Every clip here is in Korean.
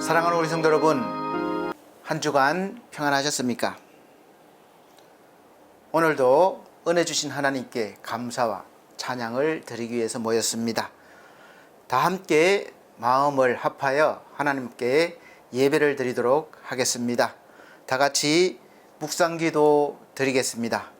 사랑하는 우리 성도 여러분, 한 주간 평안하셨습니까? 오늘도 은혜 주신 하나님께 감사와 찬양을 드리기 위해서 모였습니다. 다 함께 마음을 합하여 하나님께 예배를 드리도록 하겠습니다. 다 같이 묵상기도 드리겠습니다.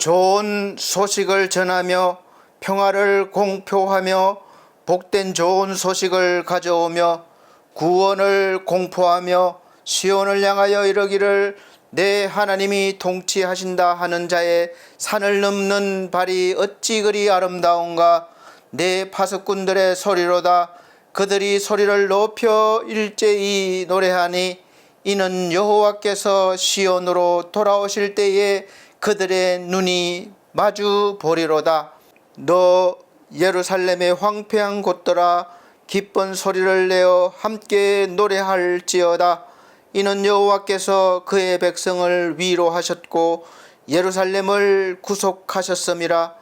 좋은 소식을 전하며 평화를 공표하며 복된 좋은 소식을 가져오며 구원을 공포하며 시온을 향하여 이르기를 내 하나님이 통치하신다 하는 자의 산을 넘는 발이 어찌 그리 아름다운가. 내 파수꾼들의 소리로다. 그들이 소리를 높여 일제히 노래하니 이는 여호와께서 시온으로 돌아오실 때에 그들의 눈이 마주 보리로다. 너 예루살렘의 황폐한 곳들아, 기쁜 소리를 내어 함께 노래할지어다. 이는 여호와께서 그의 백성을 위로하셨고 예루살렘을 구속하셨음이라.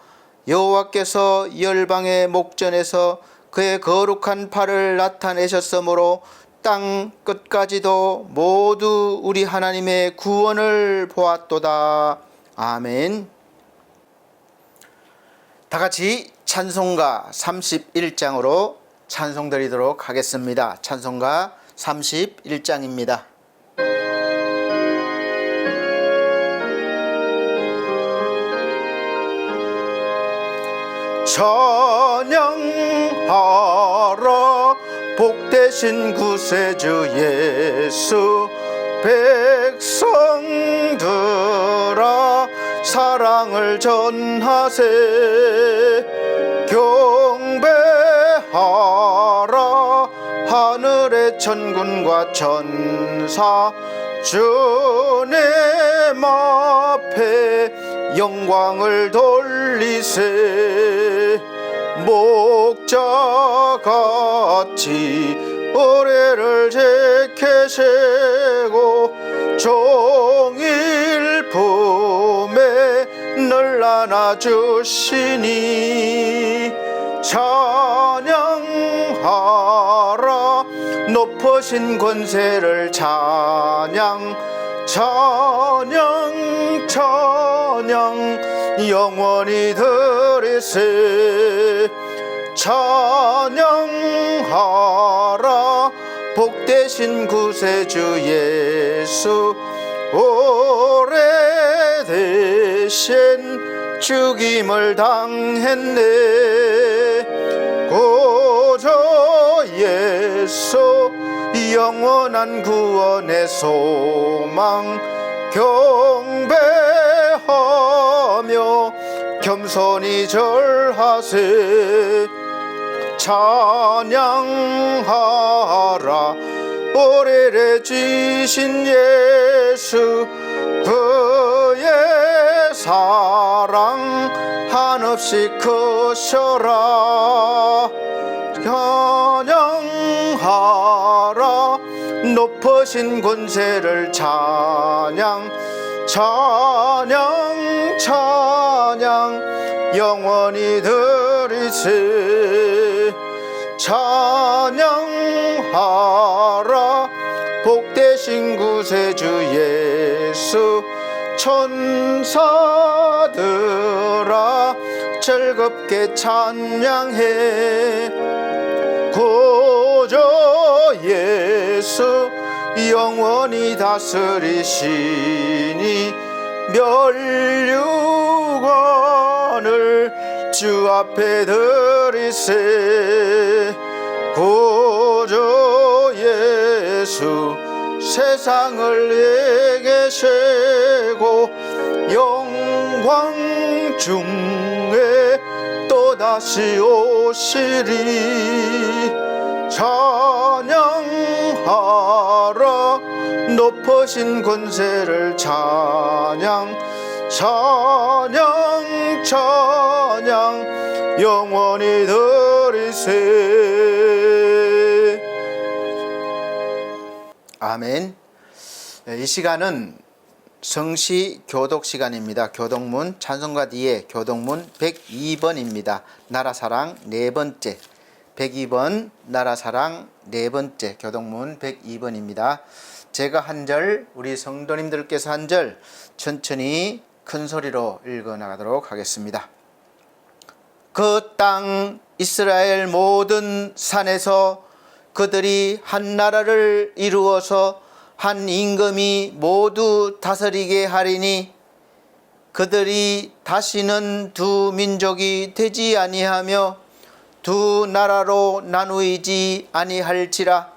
여호와께서 열방의 목전에서 그의 거룩한 팔을 나타내셨으므로 땅 끝까지도 모두 우리 하나님의 구원을 보았도다. 아멘. 다 같이 찬송가 31장으로 찬송드리도록 하겠습니다. 찬송가 31장입니다. 찬양하라 복되신 구세주 예수. 백성들아 사랑을 전하세. 경배하라 하늘의 천군과 천사. 주님 앞에 영광을 돌리세. 목자같이 의뢰를 지키시고 종일 품에 늘 안아주시니 찬양하라 높으신 권세를. 찬양 찬양 찬양 영원히 드리세. 찬양하라 복되신 구세주 예수. 오래되신 죽임을 당했네. 구주 예수 영원한 구원의 소망. 경배하며 겸손히 절하세. 찬양하라 오래되신 예수. 그의 사랑 한없이 크셔라. 찬양하라 높으신 권세를. 찬양 찬양 찬양 영원히 드리세. 찬양하라 복되신 구세주 예수. 천사들아 즐겁게 찬양해. 구주 예수 영원히 다스리시니 멸류관을 주 앞에 드리세. 구주 예수 세상을 이기시고 영광 중에 또 다시 오시리. 찬양하라 높으신 권세를 찬양 찬양 찬양 영원히 드리세. 아멘. 이 시간은 성시 교독 시간입니다. 교독문 찬송가 뒤에 교독문 102번입니다. 나라사랑 네 번째 102번 나라사랑 네 번째 교독문 102번입니다. 제가 한 절, 우리 성도님들께서 한 절 천천히 큰 소리로 읽어 나가도록 하겠습니다. 그 땅 이스라엘 모든 산에서 그들이 한 나라를 이루어서 한 임금이 모두 다스리게 하리니 그들이 다시는 두 민족이 되지 아니하며 두 나라로 나누이지 아니할지라.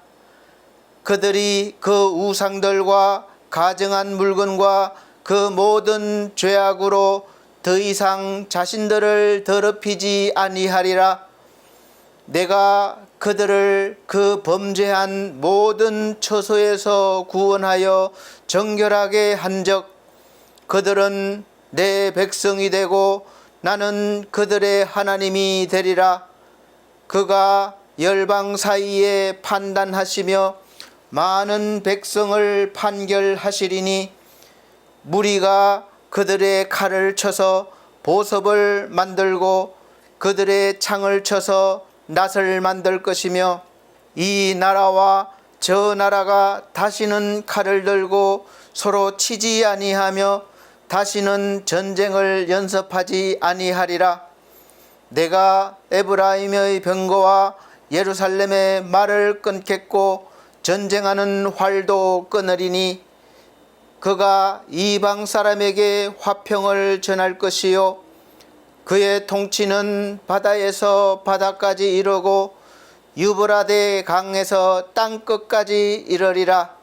그들이 그 우상들과 가증한 물건과 그 모든 죄악으로 더 이상 자신들을 더럽히지 아니하리라. 내가 그들을 그 범죄한 모든 처소에서 구원하여 정결하게 한적 그들은 내 백성이 되고 나는 그들의 하나님이 되리라. 그가 열방 사이에 판단하시며 많은 백성을 판결하시리니 무리가 그들의 칼을 쳐서 보섭을 만들고 그들의 창을 쳐서 낫을 만들 것이며 이 나라와 저 나라가 다시는 칼을 들고 서로 치지 아니하며 다시는 전쟁을 연습하지 아니하리라. 내가 에브라임의 병거와 예루살렘의 말을 끊겠고 전쟁하는 활도 끊으리니 그가 이방 사람에게 화평을 전할 것이요 그의 통치는 바다에서 바다까지 이르고 유브라데 강에서 땅끝까지 이르리라.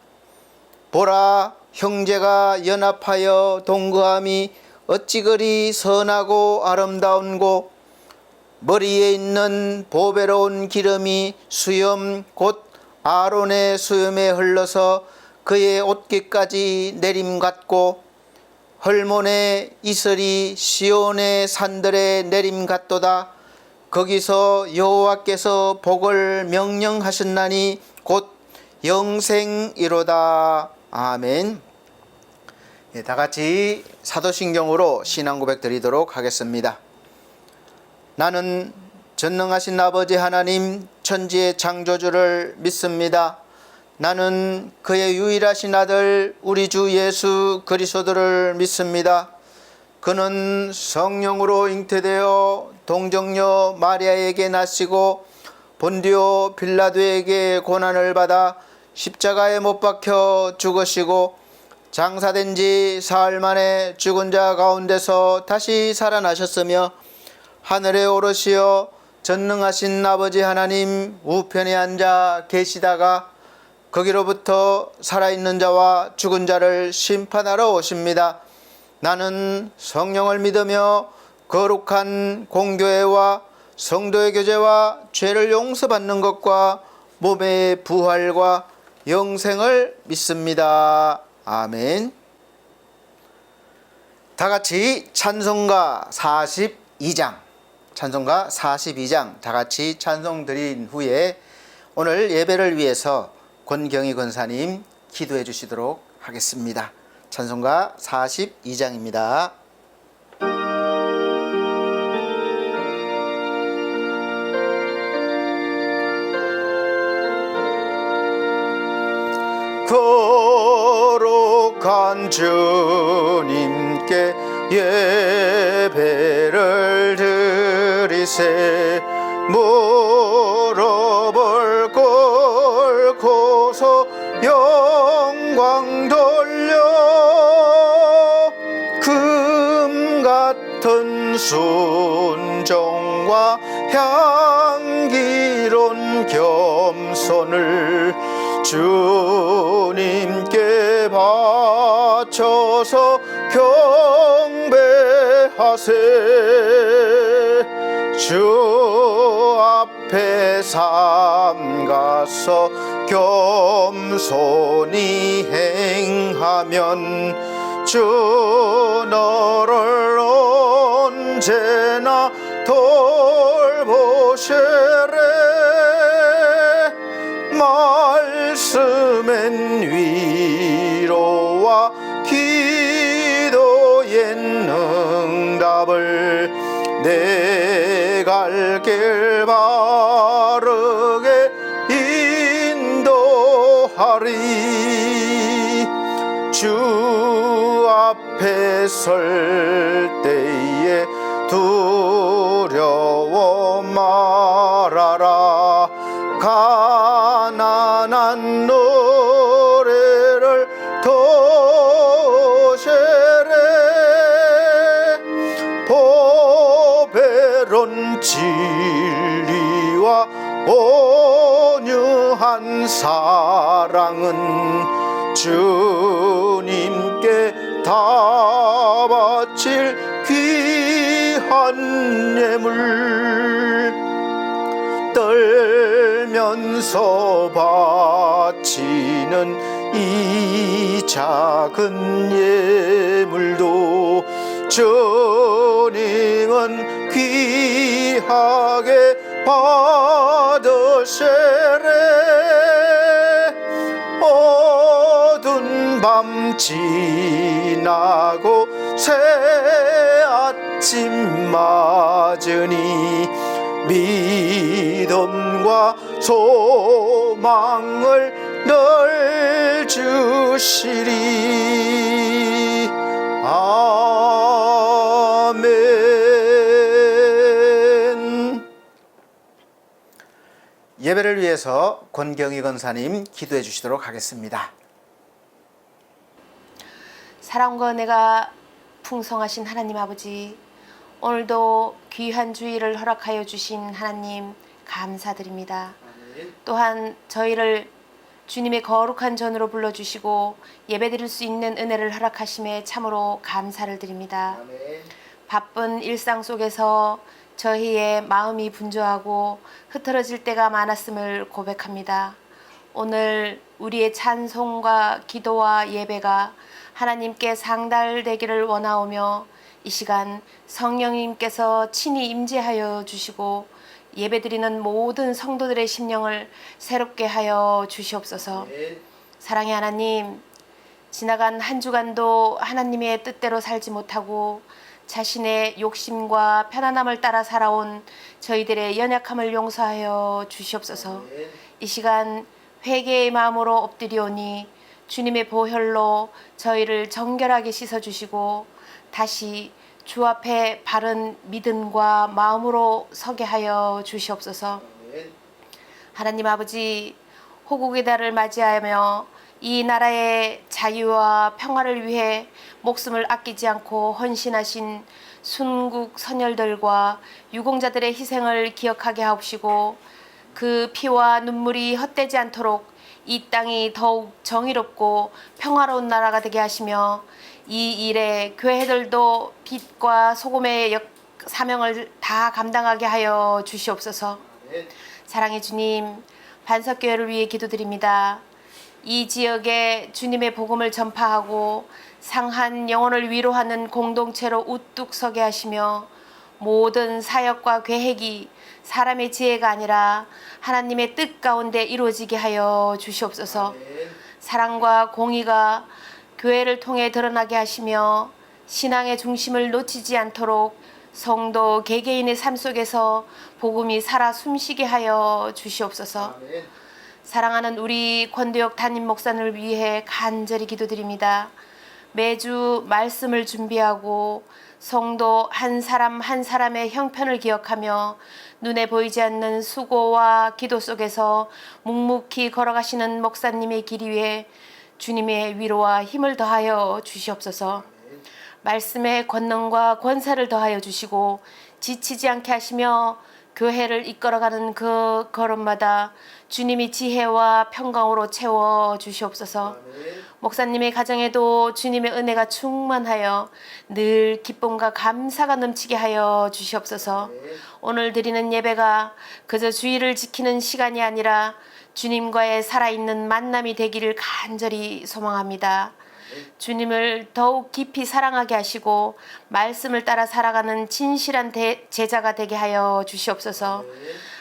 보라, 형제가 연합하여 동거함이 어찌 그리 선하고 아름다운고 머리에 있는 보배로운 기름이 수염 곧 아론의 수염에 흘러서 그의 옷깃까지 내림 같고 헐몬의 이슬이 시온의 산들에 내림 같도다. 거기서 여호와께서 복을 명령하셨나니 곧 영생이로다. 아멘. 다 같이 사도신경으로 신앙 고백 드리도록 하겠습니다. 나는 전능하신 아버지 하나님 천지의 창조주를 믿습니다. 나는 그의 유일하신 아들 우리 주 예수 그리스도를 믿습니다. 그는 성령으로 잉태되어 동정녀 마리아에게 나시고 본디오 빌라도에게 고난을 받아 십자가에 못 박혀 죽으시고 장사된 지 사흘 만에 죽은 자 가운데서 다시 살아나셨으며 하늘에 오르시어 전능하신 아버지 하나님 우편에 앉아 계시다가 거기로부터 살아있는 자와 죽은 자를 심판하러 오십니다. 나는 성령을 믿으며 거룩한 공교회와 성도의 교제와 죄를 용서받는 것과 몸의 부활과 영생을 믿습니다. 아멘. 다 같이 찬송가 42장 다 같이 찬송 드린 후에 오늘 예배를 위해서 권경희 권사님 기도해 주시도록 하겠습니다. 찬송가 42장입니다. 거룩한 주님께 예배를 드리세. 물어볼 걸 고서 영광 돌려 금 같은 순종과 향기로운 겸손을 주님께 바쳐서 경배하세. 주 앞에 삼가서 겸손히 행하면 주 너를 언제나 돌보시래. 말씀엔 위로와 기도엔 응답을 내 갈 길 바르게 인도하리. 주 앞에 설 때에 두려워 말아라. 가난한 노래를 도세래. 보배로운 진리와 온유한 사랑은 주님께 다 바칠 귀한 예물. 떨면서 바치는 이 작은 예물도 주님은 귀하게 받으시래. 어두운 밤 지나고 새 아침 맞으니 믿음과 소망을 늘 주시리. 아멘. 예배를 위해서 권경희 권사님 기도해 주시도록 하겠습니다. 사랑과 은혜가 풍성하신 하나님 아버지, 오늘도 귀한 주일을 허락하여 주신 하나님 감사드립니다. 또한 저희를 주님의 거룩한 전으로 불러주시고 예배드릴 수 있는 은혜를 허락하심에 참으로 감사를 드립니다. 바쁜 일상 속에서 저희의 마음이 분주하고 흐트러질 때가 많았음을 고백합니다. 오늘 우리의 찬송과 기도와 예배가 하나님께 상달되기를 원하오며 이 시간 성령님께서 친히 임재하여 주시고 예배드리는 모든 성도들의 심령을 새롭게 하여 주시옵소서. 사랑의 하나님, 지나간 한 주간도 하나님의 뜻대로 살지 못하고 자신의 욕심과 편안함을 따라 살아온 저희들의 연약함을 용서하여 주시옵소서. 이 시간 회개의 마음으로 엎드리오니 주님의 보혈로 저희를 정결하게 씻어주시고 다시 주 앞에 바른 믿음과 마음으로 서게 하여 주시옵소서. 하나님 아버지, 호국의 달을 맞이하며 이 나라의 자유와 평화를 위해 목숨을 아끼지 않고 헌신하신 순국 선열들과 유공자들의 희생을 기억하게 하옵시고 그 피와 눈물이 헛되지 않도록 이 땅이 더욱 정의롭고 평화로운 나라가 되게 하시며 이 일에 교회들도 빛과 소금의 사명을 다 감당하게 하여 주시옵소서. 사랑의 주님, 반석교회를 위해 기도드립니다. 이 지역에 주님의 복음을 전파하고 상한 영혼을 위로하는 공동체로 우뚝 서게 하시며 모든 사역과 계획이 사람의 지혜가 아니라 하나님의 뜻 가운데 이루어지게 하여 주시옵소서. 사랑과 공의가 교회를 통해 드러나게 하시며 신앙의 중심을 놓치지 않도록 성도 개개인의 삶 속에서 복음이 살아 숨쉬게 하여 주시옵소서. 사랑하는 우리 권도역 담임 목사님을 위해 간절히 기도드립니다. 매주 말씀을 준비하고 성도 한 사람 한 사람의 형편을 기억하며 눈에 보이지 않는 수고와 기도 속에서 묵묵히 걸어가시는 목사님의 길 위에 주님의 위로와 힘을 더하여 주시옵소서. 말씀의 권능과 권세를 더하여 주시고 지치지 않게 하시며 교회를 이끌어가는 그 걸음마다 주님이 지혜와 평강으로 채워 주시옵소서. 목사님의 가정에도 주님의 은혜가 충만하여 늘 기쁨과 감사가 넘치게 하여 주시옵소서. 오늘 드리는 예배가 그저 주의를 지키는 시간이 아니라 주님과의 살아있는 만남이 되기를 간절히 소망합니다. 주님을 더욱 깊이 사랑하게 하시고 말씀을 따라 살아가는 진실한 제자가 되게 하여 주시옵소서.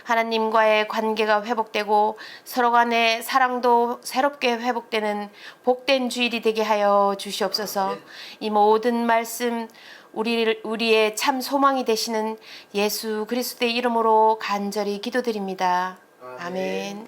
하나님과의 관계가 회복되고 서로 간의 사랑도 새롭게 회복되는 복된 주일이 되게 하여 주시옵소서. 이 모든 말씀 우리의 참 소망이 되시는 예수 그리스도의 이름으로 간절히 기도드립니다. 아멘.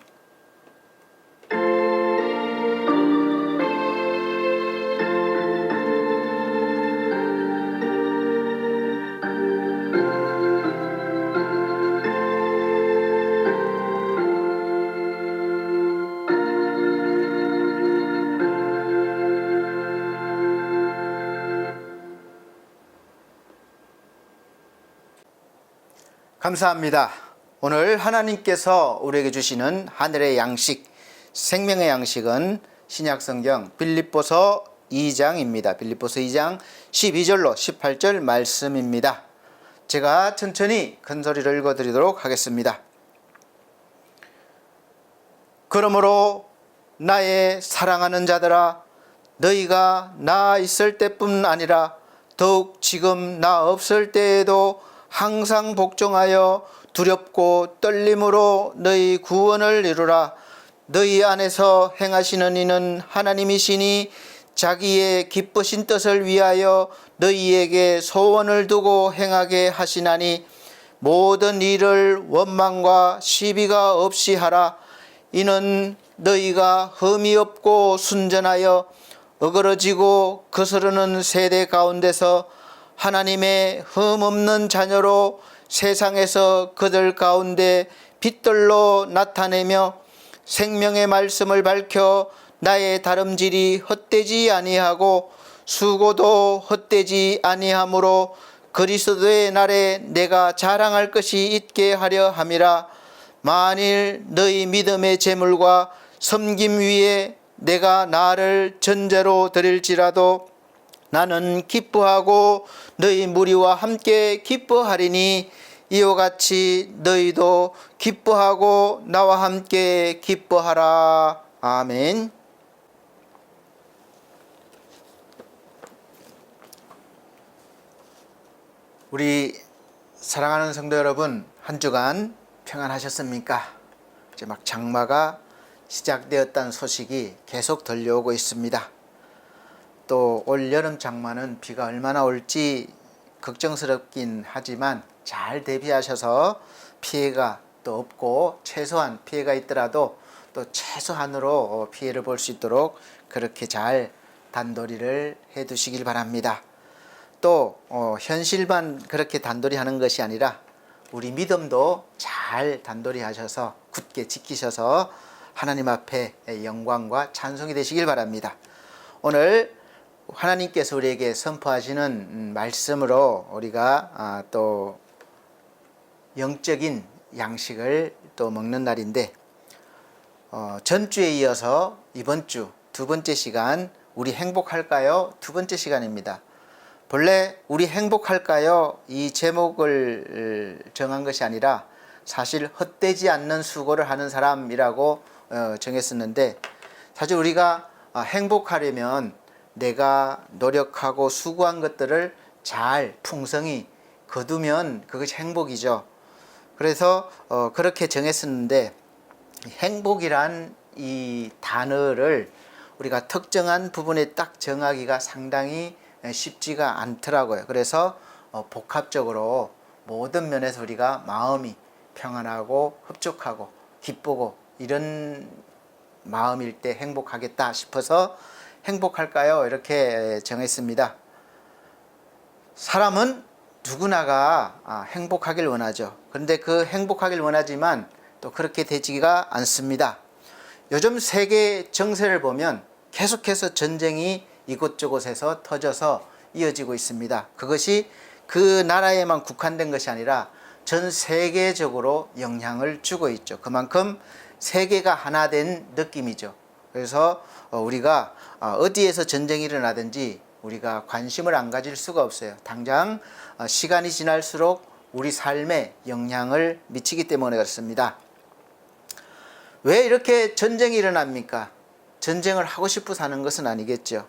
감사합니다. 오늘 하나님께서 우리에게 주시는 하늘의 양식, 생명의 양식은 신약성경 빌립보서 2장입니다. 빌립보서 2장 12절로 18절 말씀입니다. 제가 천천히 큰 소리를 읽어드리도록 하겠습니다. 그러므로 나의 사랑하는 자들아, 너희가 나 있을 때뿐 아니라 더욱 지금 나 없을 때에도 항상 복종하여 두렵고 떨림으로 너희 구원을 이루라. 너희 안에서 행하시는 이는 하나님이시니 자기의 기쁘신 뜻을 위하여 너희에게 소원을 두고 행하게 하시나니 모든 일을 원망과 시비가 없이 하라. 이는 너희가 흠이 없고 순전하여 어그러지고 거스르는 세대 가운데서 하나님의 흠없는 자녀로 세상에서 그들 가운데 빛들로 나타내며 생명의 말씀을 밝혀 나의 다름질이 헛되지 아니하고 수고도 헛되지 아니하므로 그리스도의 날에 내가 자랑할 것이 있게 하려 함이라. 만일 너희 믿음의 제물과 섬김 위에 내가 나를 전제로 드릴지라도 나는 기뻐하고 너희 무리와 함께 기뻐하리니 이와 같이 너희도 기뻐하고 나와 함께 기뻐하라. 아멘. 우리 사랑하는 성도 여러분, 한 주간 평안하셨습니까? 이제 막 장마가 시작되었다는 소식이 계속 들려오고 있습니다. 또 올 여름 장마는 비가 얼마나 올지 걱정스럽긴 하지만 잘 대비하셔서 피해가 또 없고 최소한 피해가 있더라도 또 최소한으로 피해를 볼 수 있도록 그렇게 잘 단도리를 해 두시길 바랍니다. 또 현실만 그렇게 단도리 하는 것이 아니라 우리 믿음도 잘 단도리 하셔서 굳게 지키셔서 하나님 앞에 영광과 찬송이 되시길 바랍니다. 오늘 하나님께서 우리에게 선포하시는 말씀으로 우리가 또 영적인 양식을 또 먹는 날인데 전주에 이어서 이번 주 두 번째 시간 우리 행복할까요? 두 번째 시간입니다. 본래 우리 행복할까요? 이 제목을 정한 것이 아니라 사실 헛되지 않는 수고를 하는 사람이라고 정했었는데 사실 우리가 행복하려면 내가 노력하고 수고한 것들을 잘 풍성히 거두면 그것이 행복이죠. 그래서 그렇게 정했었는데 행복이란 이 단어를 우리가 특정한 부분에 딱 정하기가 상당히 쉽지가 않더라고요. 그래서 복합적으로 모든 면에서 우리가 마음이 평안하고 흡족하고 기쁘고 이런 마음일 때 행복하겠다 싶어서 행복할까요? 이렇게 정했습니다. 사람은 누구나가 행복하길 원하죠. 그런데 그 행복하길 원하지만 또 그렇게 되지가 않습니다. 요즘 세계 정세를 보면 계속해서 전쟁이 이곳저곳에서 터져서 이어지고 있습니다. 그것이 그 나라에만 국한된 것이 아니라 전 세계적으로 영향을 주고 있죠. 그만큼 세계가 하나 된 느낌이죠. 그래서 우리가 어디에서 전쟁이 일어나든지 우리가 관심을 안 가질 수가 없어요. 당장 시간이 지날수록 우리 삶에 영향을 미치기 때문에 그렇습니다. 왜 이렇게 전쟁이 일어납니까? 전쟁을 하고 싶어서 하는 것은 아니겠죠.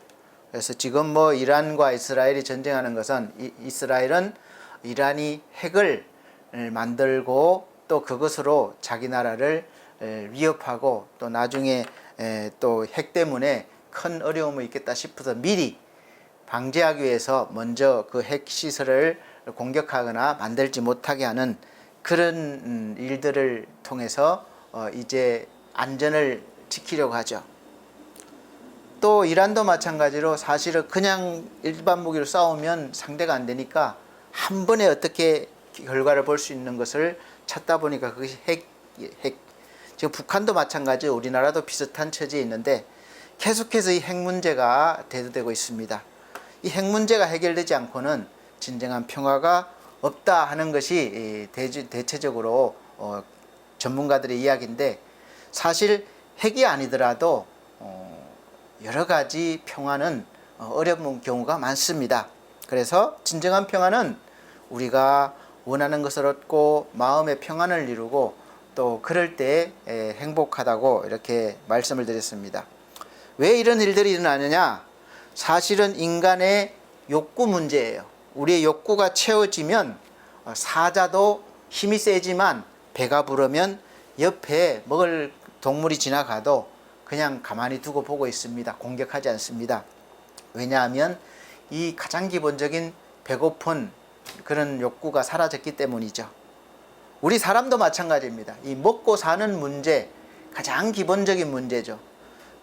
그래서 지금 뭐 이란과 이스라엘이 전쟁하는 것은 이스라엘은 이란이 핵을 만들고 또 그것으로 자기 나라를 위협하고 또 나중에 또 핵 때문에 큰 어려움이 있겠다 싶어서 미리 방지하기 위해서 먼저 그 핵 시설을 공격하거나 만들지 못하게 하는 그런 일들을 통해서 이제 안전을 지키려고 하죠. 또 이란도 마찬가지로 사실은 그냥 일반 무기로 싸우면 상대가 안 되니까 한 번에 어떻게 결과를 볼 수 있는 것을 찾다 보니까 그것이 핵. 지금 북한도 마찬가지로 우리나라도 비슷한 처지에 있는데 계속해서 이 핵 문제가 대두되고 있습니다. 이 핵 문제가 해결되지 않고는 진정한 평화가 없다 하는 것이 대체적으로 전문가들의 이야기인데 사실 핵이 아니더라도 여러 가지 평화는 어려운 경우가 많습니다. 그래서 진정한 평화는 우리가 원하는 것을 얻고 마음의 평안을 이루고 또 그럴 때 행복하다고 이렇게 말씀을 드렸습니다. 왜 이런 일들이 일어나느냐? 사실은 인간의 욕구 문제예요. 우리의 욕구가 채워지면 사자도 힘이 세지만 배가 부르면 옆에 먹을 동물이 지나가도 그냥 가만히 두고 보고 있습니다. 공격하지 않습니다. 왜냐하면 이 가장 기본적인 배고픈 그런 욕구가 사라졌기 때문이죠. 우리 사람도 마찬가지입니다. 이 먹고 사는 문제, 가장 기본적인 문제죠.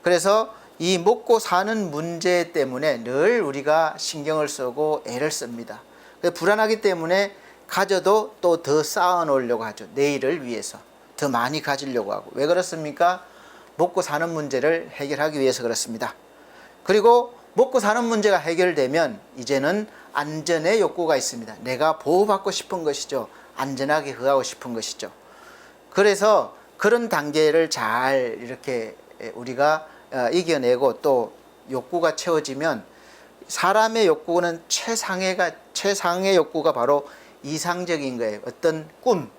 그래서 이 먹고 사는 문제 때문에 늘 우리가 신경을 쓰고 애를 씁니다. 불안하기 때문에 가져도 또 더 쌓아 놓으려고 하죠. 내일을 위해서 더 많이 가지려고 하고. 왜 그렇습니까? 먹고 사는 문제를 해결하기 위해서 그렇습니다. 그리고 먹고 사는 문제가 해결되면 이제는 안전의 욕구가 있습니다. 내가 보호받고 싶은 것이죠. 안전하게 거하고 싶은 것이죠. 그래서 그런 단계를 잘 이렇게 우리가 이겨내고 또 욕구가 채워지면 사람의 욕구는 최상의 욕구가 바로 이상적인 거예요. 어떤 꿈,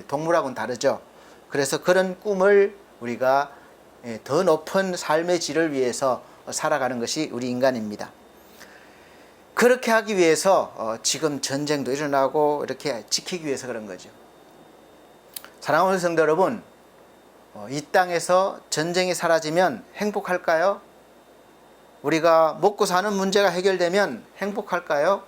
동물하고는 다르죠. 그래서 그런 꿈을 우리가 더 높은 삶의 질을 위해서 살아가는 것이 우리 인간입니다. 그렇게 하기 위해서 지금 전쟁도 일어나고 이렇게 지키기 위해서 그런 거죠. 사랑하는 성도 여러분, 이 땅에서 전쟁이 사라지면 행복할까요? 우리가 먹고 사는 문제가 해결되면 행복할까요?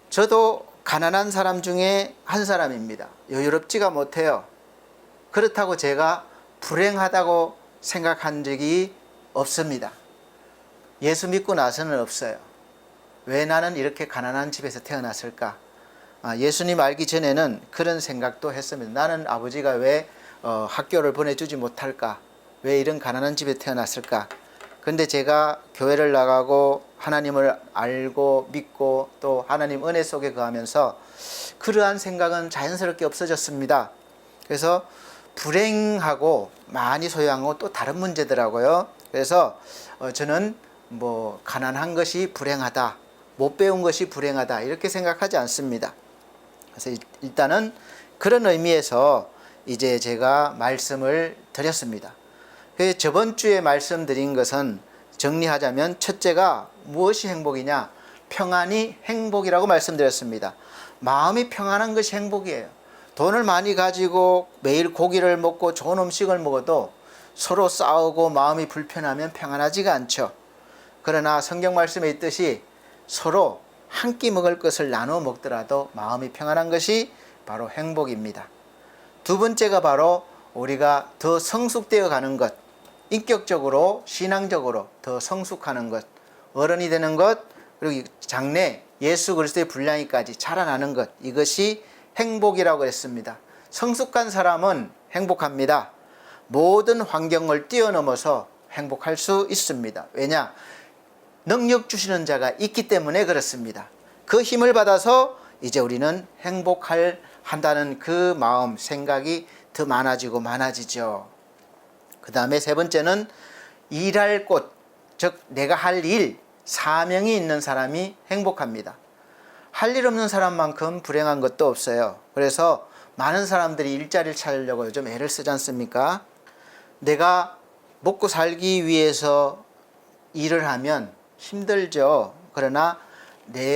저도 가난한 사람 중에 한 사람입니다. 여유롭지가 못해요. 그렇다고 제가 불행하다고 생각한 적이 없습니다. 예수 믿고 나서는 없어요. 왜 나는 이렇게 가난한 집에서 태어났을까? 예수님 알기 전에는 그런 생각도 했습니다. 나는 아버지가 왜 학교를 보내주지 못할까? 왜 이런 가난한 집에 태어났을까? 근데 제가 교회를 나가고 하나님을 알고 믿고 또 하나님 은혜 속에 거하면서 그러한 생각은 자연스럽게 없어졌습니다. 그래서 불행하고 많이 소유하고 또 다른 문제더라고요. 그래서 저는 뭐 가난한 것이 불행하다, 못 배운 것이 불행하다 이렇게 생각하지 않습니다. 그래서 일단은 그런 의미에서 이제 제가 말씀을 드렸습니다. 저번 주에 말씀드린 것은 정리하자면 첫째가 무엇이 행복이냐? 평안이 행복이라고 말씀드렸습니다. 마음이 평안한 것이 행복이에요. 돈을 많이 가지고 매일 고기를 먹고 좋은 음식을 먹어도 서로 싸우고 마음이 불편하면 평안하지가 않죠. 그러나 성경 말씀에 있듯이 서로 한 끼 먹을 것을 나눠 먹더라도 마음이 평안한 것이 바로 행복입니다. 두 번째가 바로 우리가 더 성숙되어 가는 것, 인격적으로 신앙적으로 더 성숙하는 것, 어른이 되는 것, 그리고 장래 예수 그리스도의 분량이까지 자라나는 것, 이것이 행복이라고 했습니다. 성숙한 사람은 행복합니다. 모든 환경을 뛰어넘어서 행복할 수 있습니다. 왜냐? 능력 주시는 자가 있기 때문에 그렇습니다. 그 힘을 받아서 이제 우리는 행복한다는 그 마음, 생각이 더 많아지고 많아지죠. 그 다음에 세 번째는 일할 곳, 즉 내가 할 일, 사명이 있는 사람이 행복합니다. 할 일 없는 사람만큼 불행한 것도 없어요. 그래서 많은 사람들이 일자리를 찾으려고 요즘 애를 쓰지 않습니까? 내가 먹고 살기 위해서 일을 하면 힘들죠. 그러나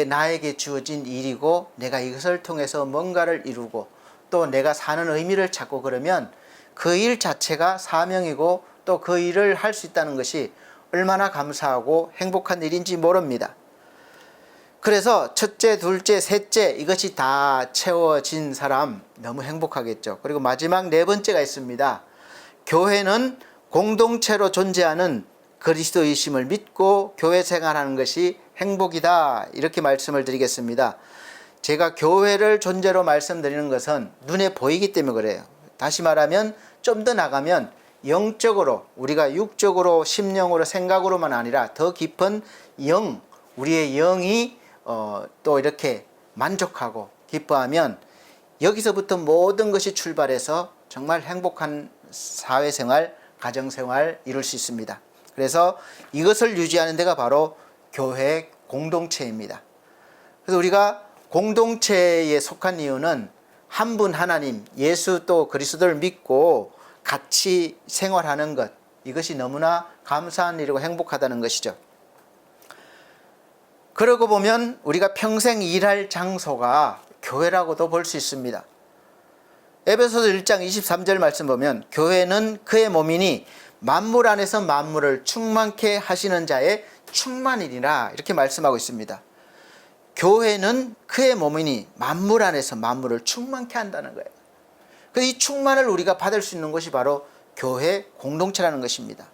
나에게 주어진 일이고 내가 이것을 통해서 뭔가를 이루고 또 내가 사는 의미를 찾고 그러면 그 일 자체가 사명이고 또 그 일을 할 수 있다는 것이 얼마나 감사하고 행복한 일인지 모릅니다. 그래서 첫째, 둘째, 셋째 이것이 다 채워진 사람 너무 행복하겠죠. 그리고 마지막 네 번째가 있습니다. 교회는 공동체로 존재하는 그리스도이심을 믿고 교회 생활하는 것이 행복이다. 이렇게 말씀을 드리겠습니다. 제가 교회를 존재로 말씀드리는 것은 눈에 보이기 때문에 그래요. 다시 말하면 좀 더 나가면 영적으로 우리가 육적으로 심령으로 생각으로만 아니라 더 깊은 영, 우리의 영이 또 이렇게 만족하고 기뻐하면 여기서부터 모든 것이 출발해서 정말 행복한 사회생활, 가정생활 이룰 수 있습니다. 그래서 이것을 유지하는 데가 바로 교회 공동체입니다. 그래서 우리가 공동체에 속한 이유는 한 분 하나님, 예수 또 그리스도를 믿고 같이 생활하는 것, 이것이 너무나 감사한 일이고 행복하다는 것이죠. 그러고 보면 우리가 평생 일할 장소가 교회라고도 볼 수 있습니다. 에베소서 1장 23절 말씀 보면 교회는 그의 몸이니 만물 안에서 만물을 충만케 하시는 자의 충만이니라 이렇게 말씀하고 있습니다. 교회는 그의 몸이니 만물 안에서 만물을 충만케 한다는 거예요. 그래서 이 충만을 우리가 받을 수 있는 것이 바로 교회 공동체라는 것입니다.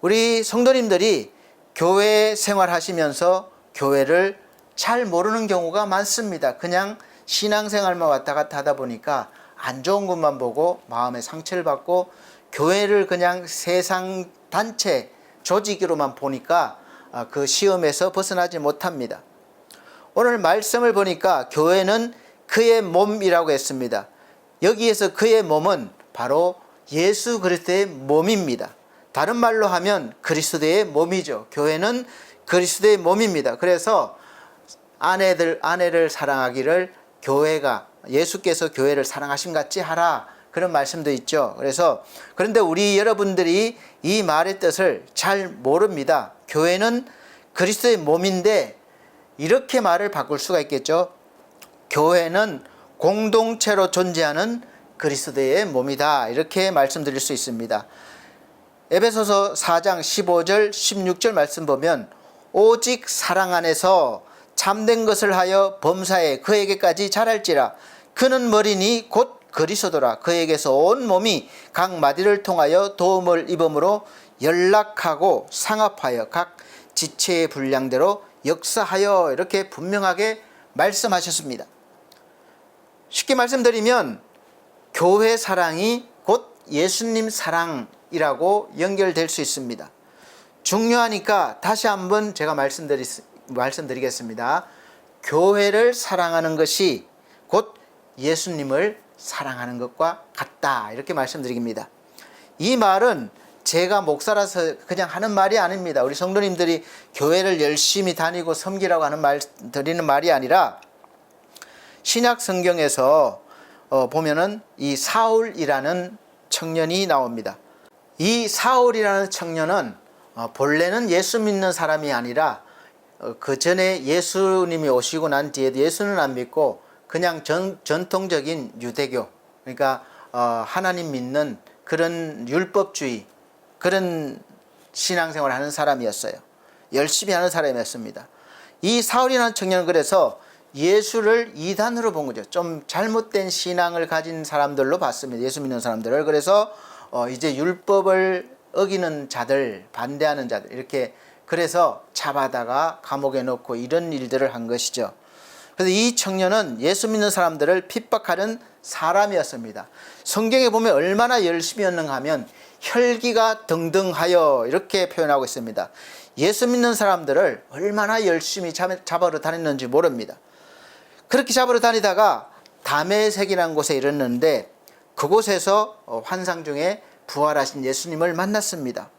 우리 성도님들이 교회 생활하시면서 교회를 잘 모르는 경우가 많습니다. 그냥 신앙생활만 왔다 갔다 하다 보니까 안 좋은 것만 보고 마음에 상처를 받고 교회를 그냥 세상 단체 조직으로만 보니까 그 시험에서 벗어나지 못합니다. 오늘 말씀을 보니까 교회는 그의 몸이라고 했습니다. 여기에서 그의 몸은 바로 예수 그리스도의 몸입니다. 다른 말로 하면 그리스도의 몸이죠. 교회는 그리스도의 몸입니다. 그래서 아내를 사랑하기를 교회가 예수께서 교회를 사랑하신 같이 하라 그런 말씀도 있죠. 그런데 우리 여러분들이 이 말의 뜻을 잘 모릅니다. 교회는 그리스도의 몸인데 이렇게 말을 바꿀 수가 있겠죠. 교회는 공동체로 존재하는 그리스도의 몸이다. 이렇게 말씀드릴 수 있습니다. 에베소서 4장 15절 16절 말씀 보면 오직 사랑 안에서 참된 것을 하여 범사에 그에게까지 자랄지라 그는 머리니 곧 그리스도라 그에게서 온 몸이 각 마디를 통하여 도움을 입음으로 연락하고 상합하여 각 지체의 분량대로 역사하여 이렇게 분명하게 말씀하셨습니다. 쉽게 말씀드리면 교회 사랑이 곧 예수님 사랑이라고 연결될 수 있습니다. 중요하니까 다시 한번 제가 말씀드리겠습니다. 교회를 사랑하는 것이 곧 예수님을 사랑하는 것과 같다 이렇게 말씀드립니다. 이 말은 제가 목사라서 그냥 하는 말이 아닙니다. 우리 성도님들이 교회를 열심히 다니고 섬기라고 드리는 말이 아니라 신약 성경에서 보면은 이 사울이라는 청년이 나옵니다. 이 사울이라는 청년은 본래는 예수 믿는 사람이 아니라 그 전에 예수님이 오시고 난 뒤에도 예수는 안 믿고 그냥 전통적인 유대교, 그러니까 하나님 믿는 그런 율법주의 그런 신앙생활을 하는 사람이었어요. 열심히 하는 사람이었습니다. 이 사울이라는 청년은 그래서 예수를 이단으로 본 거죠. 좀 잘못된 신앙을 가진 사람들로 봤습니다. 예수 믿는 사람들을. 그래서 이제 율법을 어기는 자들, 반대하는 자들 이렇게 그래서 잡아다가 감옥에 넣고 이런 일들을 한 것이죠. 그래서 이 청년은 예수 믿는 사람들을 핍박하는 사람이었습니다. 성경에 보면 얼마나 열심히 했는가 하면 혈기가 등등하여 이렇게 표현하고 있습니다. 예수 믿는 사람들을 얼마나 열심히 잡으러 다녔는지 모릅니다. 그렇게 잡으러 다니다가 다메섹이라는 곳에 이르렀는데 그곳에서 환상 중에 부활하신 예수님을 만났습니다.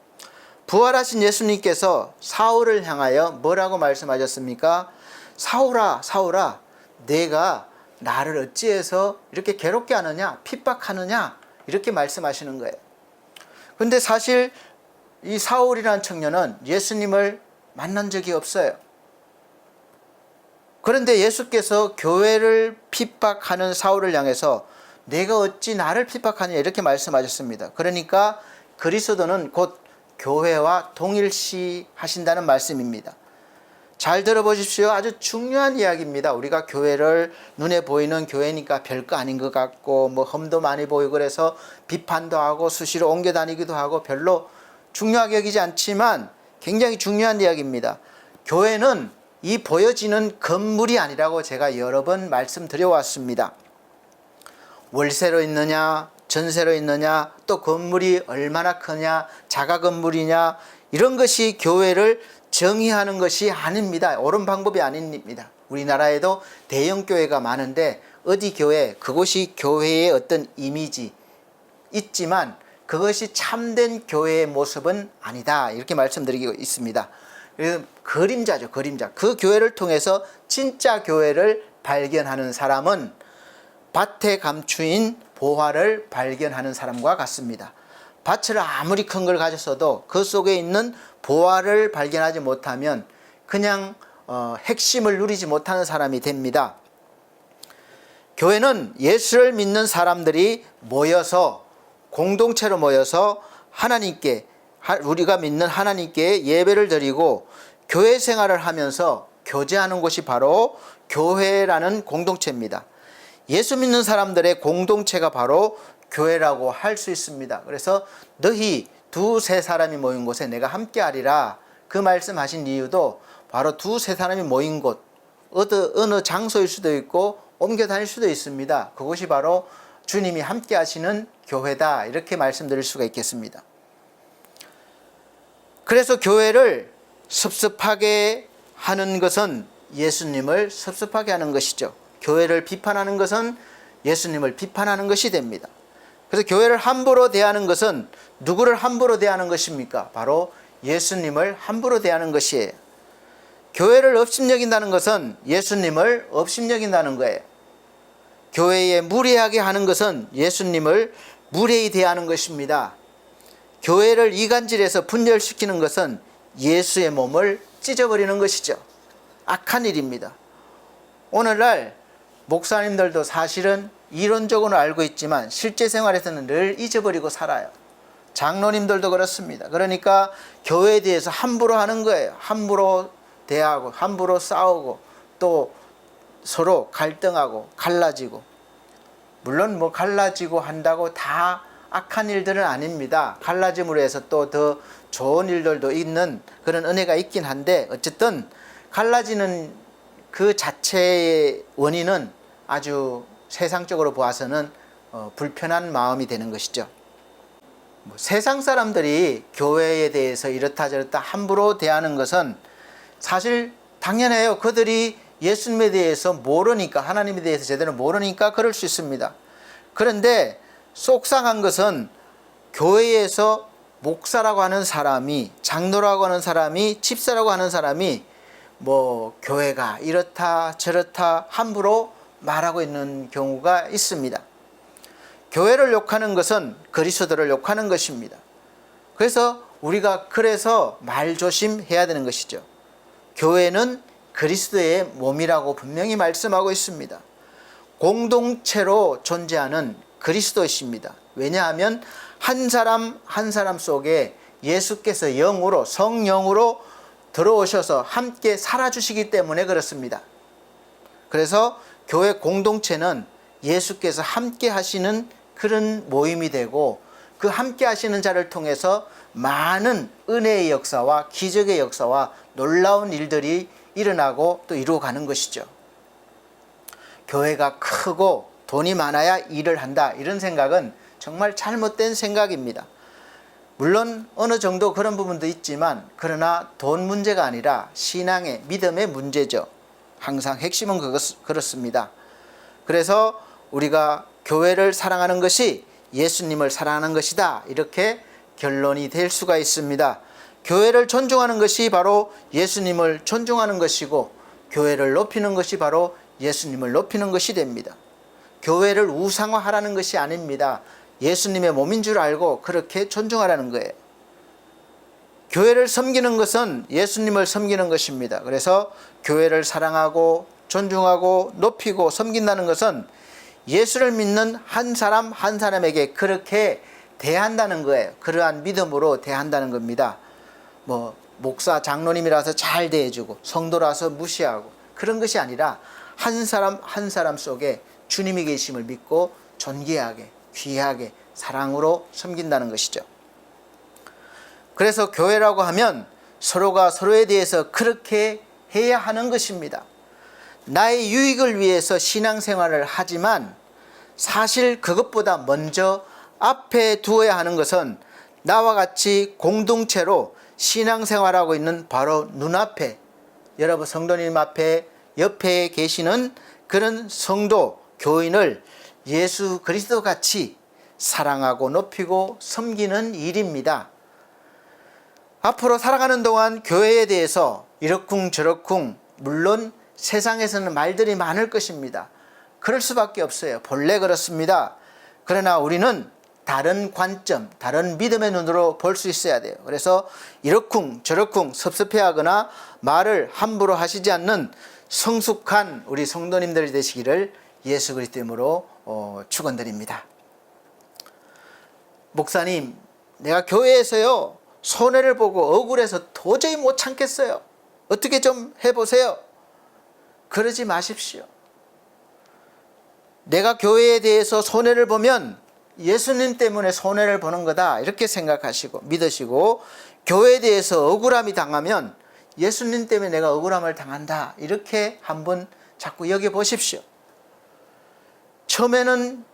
부활하신 예수님께서 사울을 향하여 뭐라고 말씀하셨습니까? 사울아, 사울아, 내가 나를 어찌해서 이렇게 괴롭게 하느냐, 핍박하느냐, 이렇게 말씀하시는 거예요. 근데 사실 이 사울이라는 청년은 예수님을 만난 적이 없어요. 그런데 예수께서 교회를 핍박하는 사울을 향해서 내가 어찌 나를 핍박하냐 이렇게 말씀하셨습니다. 그러니까 그리스도는 곧 교회와 동일시 하신다는 말씀입니다. 잘 들어보십시오. 아주 중요한 이야기입니다. 우리가 교회를 눈에 보이는 교회니까 별거 아닌 것 같고 뭐 흠도 많이 보이고 그래서 비판도 하고 수시로 옮겨 다니기도 하고 별로 중요하게 여기지 않지만 굉장히 중요한 이야기입니다. 교회는 이 보여지는 건물이 아니라고 제가 여러 번 말씀드려 왔습니다. 월세로 있느냐, 전세로 있느냐, 또 건물이 얼마나 크냐, 자가 건물이냐, 이런 것이 교회를 정의하는 것이 아닙니다. 옳은 방법이 아닙니다. 우리나라에도 대형 교회가 많은데 어디 교회, 그곳이 교회의 어떤 이미지 있지만 그것이 참된 교회의 모습은 아니다. 이렇게 말씀드리고 있습니다. 그림자죠, 그림자. 그 교회를 통해서 진짜 교회를 발견하는 사람은 밭에 감추인 보화를 발견하는 사람과 같습니다. 밭을 아무리 큰 걸 가졌어도 그 속에 있는 보화를 발견하지 못하면 그냥 핵심을 누리지 못하는 사람이 됩니다. 교회는 예수를 믿는 사람들이 모여서 공동체로 모여서 하나님께, 우리가 믿는 하나님께 예배를 드리고 교회 생활을 하면서 교제하는 곳이 바로 교회라는 공동체입니다. 예수 믿는 사람들의 공동체가 바로 교회라고 할 수 있습니다. 그래서 너희 두세 사람이 모인 곳에 내가 함께 하리라, 그 말씀하신 이유도 바로 두세 사람이 모인 곳, 어느 장소일 수도 있고 옮겨 다닐 수도 있습니다. 그것이 바로 주님이 함께 하시는 교회다, 이렇게 말씀드릴 수가 있겠습니다. 그래서 교회를 섭섭하게 하는 것은 예수님을 섭섭하게 하는 것이죠. 교회를 비판하는 것은 예수님을 비판하는 것이 됩니다. 그래서 교회를 함부로 대하는 것은 누구를 함부로 대하는 것입니까? 바로 예수님을 함부로 대하는 것이에요. 교회를 업신여긴다는 것은 예수님을 업신여긴다는 거예요. 교회에 무례하게 하는 것은 예수님을 무례히 대하는 것입니다. 교회를 이간질해서 분열시키는 것은 예수의 몸을 찢어버리는 것이죠. 악한 일입니다. 오늘날 목사님들도 사실은 이론적으로 알고 있지만 실제 생활에서는 늘 잊어버리고 살아요. 장로님들도 그렇습니다. 그러니까 교회에 대해서 함부로 하는 거예요. 함부로 대하고 함부로 싸우고 또 서로 갈등하고 갈라지고, 물론 뭐 갈라지고 한다고 다 악한 일들은 아닙니다. 갈라짐으로 해서 또 더 좋은 일들도 있는 그런 은혜가 있긴 한데, 어쨌든 갈라지는 그 자체의 원인은 아주 세상적으로 보아서는 불편한 마음이 되는 것이죠. 세상 사람들이 교회에 대해서 이렇다 저렇다 함부로 대하는 것은 사실 당연해요. 그들이 예수님에 대해서 모르니까, 하나님에 대해서 제대로 모르니까 그럴 수 있습니다. 그런데 속상한 것은 교회에서 목사라고 하는 사람이, 장로라고 하는 사람이, 집사라고 하는 사람이 뭐 교회가 이렇다 저렇다 함부로 말하고 있는 경우가 있습니다. 교회를 욕하는 것은 그리스도를 욕하는 것입니다. 그래서 우리가 그래서 말조심해야 되는 것이죠. 교회는 그리스도의 몸이라고 분명히 말씀하고 있습니다. 공동체로 존재하는 그리스도이십니다. 왜냐하면 한 사람 한 사람 속에 예수께서 영으로, 성령으로 들어오셔서 함께 살아주시기 때문에 그렇습니다. 그래서 교회 공동체는 예수께서 함께 하시는 그런 모임이 되고, 그 함께 하시는 자를 통해서 많은 은혜의 역사와 기적의 역사와 놀라운 일들이 일어나고 또 이루어가는 것이죠. 교회가 크고 돈이 많아야 일을 한다, 이런 생각은 정말 잘못된 생각입니다. 물론 어느 정도 그런 부분도 있지만, 그러나 돈 문제가 아니라 신앙의, 믿음의 문제죠. 항상 핵심은 그렇습니다. 그래서 우리가 교회를 사랑하는 것이 예수님을 사랑하는 것이다, 이렇게 결론이 될 수가 있습니다. 교회를 존중하는 것이 바로 예수님을 존중하는 것이고, 교회를 높이는 것이 바로 예수님을 높이는 것이 됩니다. 교회를 우상화하라는 것이 아닙니다. 예수님의 몸인 줄 알고 그렇게 존중하라는 거예요. 교회를 섬기는 것은 예수님을 섬기는 것입니다. 그래서 교회를 사랑하고 존중하고 높이고 섬긴다는 것은 예수를 믿는 한 사람 한 사람에게 그렇게 대한다는 거예요. 그러한 믿음으로 대한다는 겁니다. 목사 장로님이라서 잘 대해주고 성도라서 무시하고 그런 것이 아니라 한 사람 한 사람 속에 주님이 계심을 믿고 존귀하게 귀하게 사랑으로 섬긴다는 것이죠. 그래서 교회라고 하면 서로가 서로에 대해서 그렇게 해야 하는 것입니다. 나의 유익을 위해서 신앙생활을 하지만 사실 그것보다 먼저 앞에 두어야 하는 것은 나와 같이 공동체로 신앙생활하고 있는 바로 눈앞에, 여러분 성도님 앞에 옆에 계시는 그런 성도 교인을 예수 그리스도 같이 사랑하고 높이고 섬기는 일입니다. 앞으로 살아가는 동안 교회에 대해서 이러쿵저러쿵, 물론 세상에서는 말들이 많을 것입니다. 그럴 수밖에 없어요. 본래 그렇습니다. 그러나 우리는 다른 관점, 다른 믿음의 눈으로 볼 수 있어야 돼요. 그래서 이러쿵저러쿵 섭섭해하거나 말을 함부로 하시지 않는 성숙한 우리 성도님들이 되시기를 예수 그리스도 이름으로 축원드립니다. 목사님, 내가 교회에서요 손해를 보고 억울해서 도저히 못 참겠어요. 어떻게 좀 해보세요. 그러지 마십시오. 내가 교회에 대해서 손해를 보면 예수님 때문에 손해를 보는 거다 이렇게 생각하시고 믿으시고, 교회에 대해서 억울함이 당하면 예수님 때문에 내가 억울함을 당한다 이렇게 한번 자꾸 여겨보십시오. 처음에는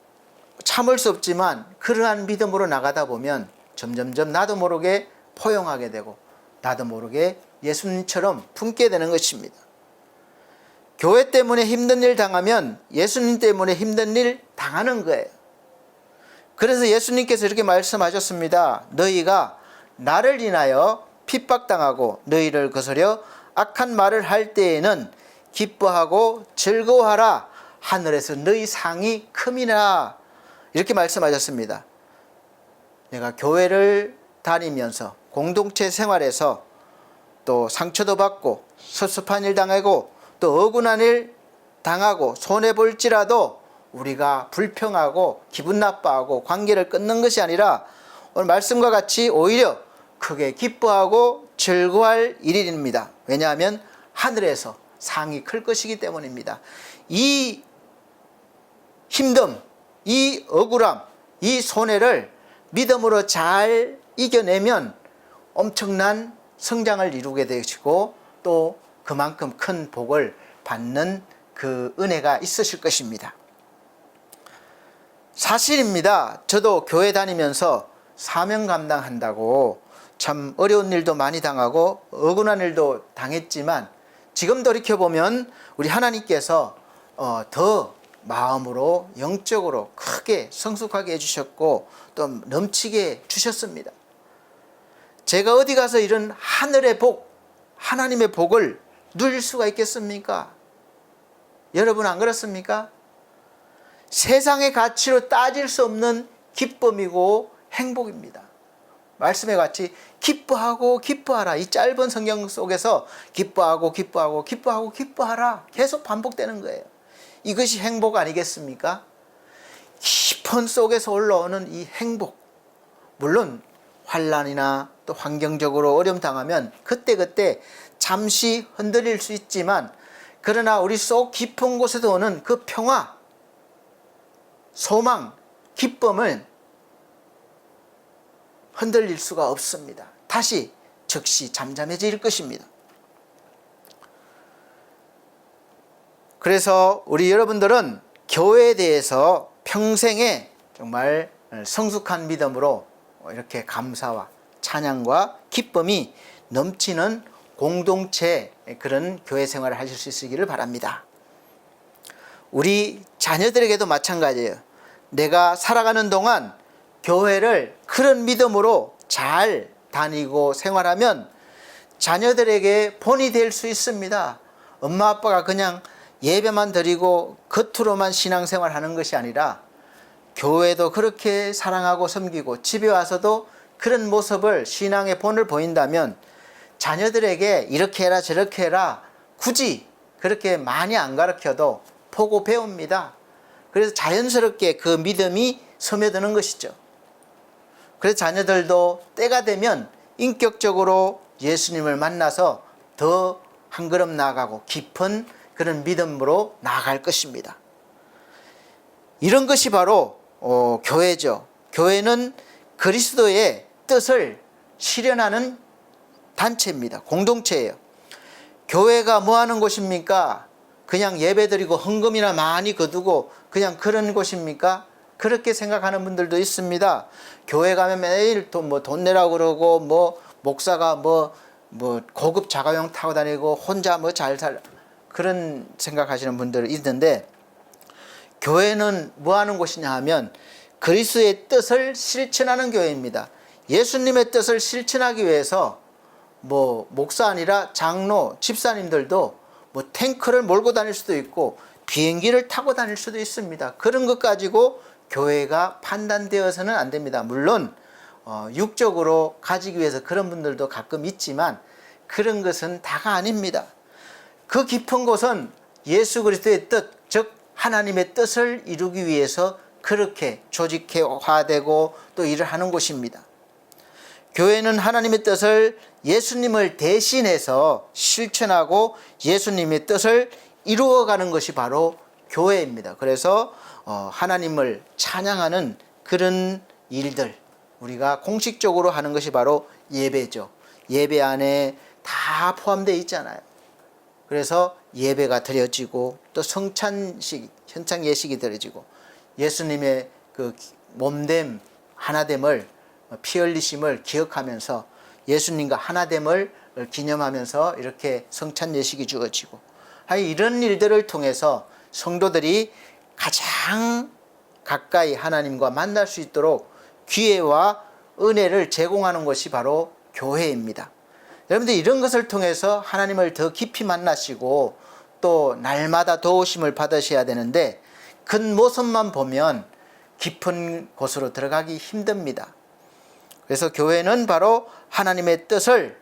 참을 수 없지만 그러한 믿음으로 나가다 보면 점점점 나도 모르게 포용하게 되고 나도 모르게 예수님처럼 품게 되는 것입니다. 교회 때문에 힘든 일 당하면 예수님 때문에 힘든 일 당하는 거예요. 그래서 예수님께서 이렇게 말씀하셨습니다. 너희가 나를 인하여 핍박당하고 너희를 거스려 악한 말을 할 때에는 기뻐하고 즐거워하라. 하늘에서 너희 상이 큼이라. 이렇게 말씀하셨습니다. 내가 교회를 다니면서 공동체 생활에서 또 상처도 받고 섭섭한 일 당하고 또 억울한 일 당하고 손해볼지라도 우리가 불평하고 기분 나빠하고 관계를 끊는 것이 아니라 오늘 말씀과 같이 오히려 크게 기뻐하고 즐거워할 일입니다. 왜냐하면 하늘에서 상이 클 것이기 때문입니다. 이 힘듦, 이 억울함, 이 손해를 믿음으로 잘 이겨내면 엄청난 성장을 이루게 되시고 또 그만큼 큰 복을 받는 그 은혜가 있으실 것입니다. 사실입니다. 저도 교회 다니면서 사명 감당한다고 참 어려운 일도 많이 당하고 억울한 일도 당했지만 지금 돌이켜보면 우리 하나님께서 더 마음으로 영적으로 크게 성숙하게 해주셨고 또 넘치게 주셨습니다. 제가 어디 가서 이런 하늘의 복, 하나님의 복을 누릴 수가 있겠습니까? 여러분 안 그렇습니까? 세상의 가치로 따질 수 없는 기쁨이고 행복입니다. 말씀에 같이 기뻐하고 기뻐하라. 이 짧은 성경 속에서 기뻐하고 기뻐하고 기뻐하고 기뻐하라 계속 반복되는 거예요. 이것이 행복 아니겠습니까? 깊은 속에서 올라오는 이 행복. 물론 환난이나 또 환경적으로 어려움 당하면 그때그때 잠시 흔들릴 수 있지만 그러나 우리 속 깊은 곳에서 오는 그 평화, 소망, 기쁨을 흔들릴 수가 없습니다. 다시 즉시 잠잠해질 것입니다. 그래서 우리 여러분들은 교회에 대해서 평생에 정말 성숙한 믿음으로 이렇게 감사와 찬양과 기쁨이 넘치는 공동체 그런 교회 생활을 하실 수 있기를 바랍니다. 우리 자녀들에게도 마찬가지예요. 내가 살아가는 동안 교회를 그런 믿음으로 잘 다니고 생활하면 자녀들에게 본이 될 수 있습니다. 엄마 아빠가 그냥 예배만 드리고 겉으로만 신앙생활하는 것이 아니라 교회도 그렇게 사랑하고 섬기고 집에 와서도 그런 모습을, 신앙의 본을 보인다면 자녀들에게 이렇게 해라 저렇게 해라 굳이 그렇게 많이 안 가르쳐도 보고 배웁니다. 그래서 자연스럽게 그 믿음이 스며드는 것이죠. 그래서 자녀들도 때가 되면 인격적으로 예수님을 만나서 더 한 걸음 나아가고 깊은 그런 믿음으로 나아갈 것입니다. 이런 것이 바로 교회죠. 교회는 그리스도의 뜻을 실현하는 단체입니다. 공동체예요. 교회가 뭐 하는 곳입니까? 그냥 예배드리고 헌금이나 많이 거두고 그냥 그런 곳입니까? 그렇게 생각하는 분들도 있습니다. 교회 가면 매일 돈 내라고 그러고 목사가 고급 자가용 타고 다니고 혼자 잘 살 그런 생각하시는 분들 있는데, 교회는 뭐 하는 곳이냐 하면 그리스도의 뜻을 실천하는 교회입니다. 예수님의 뜻을 실천하기 위해서 목사 아니라 장로, 집사님들도 탱크를 몰고 다닐 수도 있고 비행기를 타고 다닐 수도 있습니다. 그런 것 가지고 교회가 판단되어서는 안 됩니다. 물론 육적으로 가지기 위해서 그런 분들도 가끔 있지만 그런 것은 다가 아닙니다. 그 깊은 곳은 예수 그리스도의 뜻, 즉 하나님의 뜻을 이루기 위해서 그렇게 조직화되고 또 일을 하는 곳입니다. 교회는 하나님의 뜻을 예수님을 대신해서 실천하고 예수님의 뜻을 이루어가는 것이 바로 교회입니다. 그래서 하나님을 찬양하는 그런 일들, 우리가 공식적으로 하는 것이 바로 예배죠. 예배 안에 다 포함되어 있잖아요. 그래서 예배가 드려지고 또 성찬식, 현장 예식이 드려지고 예수님의 그 몸됨, 하나됨을, 피 흘리심을 기억하면서 예수님과 하나됨을 기념하면서 이렇게 성찬 예식이 주어지고, 이런 일들을 통해서 성도들이 가장 가까이 하나님과 만날 수 있도록 기회와 은혜를 제공하는 것이 바로 교회입니다. 여러분들 이런 것을 통해서 하나님을 더 깊이 만나시고 또 날마다 도우심을 받으셔야 되는데, 겉모습만 보면 깊은 곳으로 들어가기 힘듭니다. 그래서 교회는 바로 하나님의 뜻을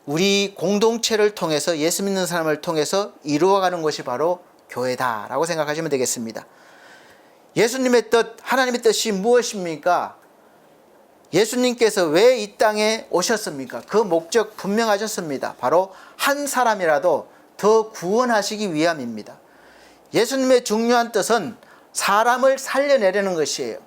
우리 공동체를 통해서, 예수 믿는 사람을 통해서 이루어가는 것이 바로 교회다라고 생각하시면 되겠습니다. 예수님의 뜻, 하나님의 뜻이 무엇입니까? 예수님께서 왜 이 땅에 오셨습니까? 그 목적 분명하셨습니다. 바로 한 사람이라도 더 구원하시기 위함입니다. 예수님의 중요한 뜻은 사람을 살려내려는 것이에요.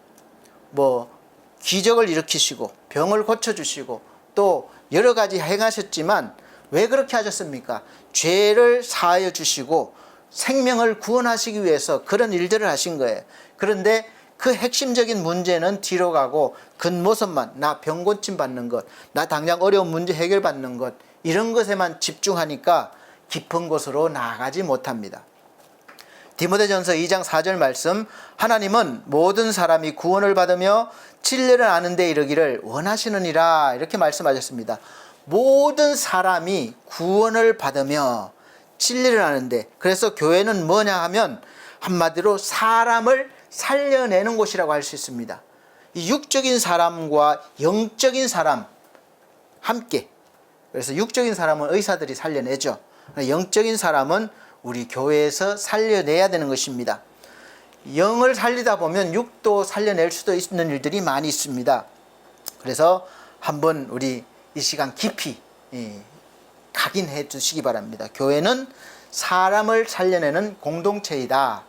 기적을 일으키시고 병을 고쳐주시고 또 여러 가지 행하셨지만 왜 그렇게 하셨습니까? 죄를 사하여 주시고 생명을 구원하시기 위해서 그런 일들을 하신 거예요. 그런데 그 핵심적인 문제는 뒤로 가고 겉모습만, 나 병 고침 받는 것, 나 당장 어려운 문제 해결받는 것, 이런 것에만 집중하니까 깊은 곳으로 나아가지 못합니다. 디모데전서 2장 4절 말씀, 하나님은 모든 사람이 구원을 받으며 진리를 아는 데 이르기를 원하시느니라, 이렇게 말씀하셨습니다. 모든 사람이 구원을 받으며 진리를 아는데, 그래서 교회는 뭐냐 하면 한마디로 사람을 살려내는 곳이라고 할 수 있습니다. 이 육적인 사람과 영적인 사람 함께, 그래서 육적인 사람은 의사들이 살려내죠. 영적인 사람은 우리 교회에서 살려내야 되는 것입니다. 영을 살리다 보면 육도 살려낼 수도 있는 일들이 많이 있습니다. 그래서 한번 우리 이 시간 깊이 각인해 주시기 바랍니다. 교회는 사람을 살려내는 공동체이다.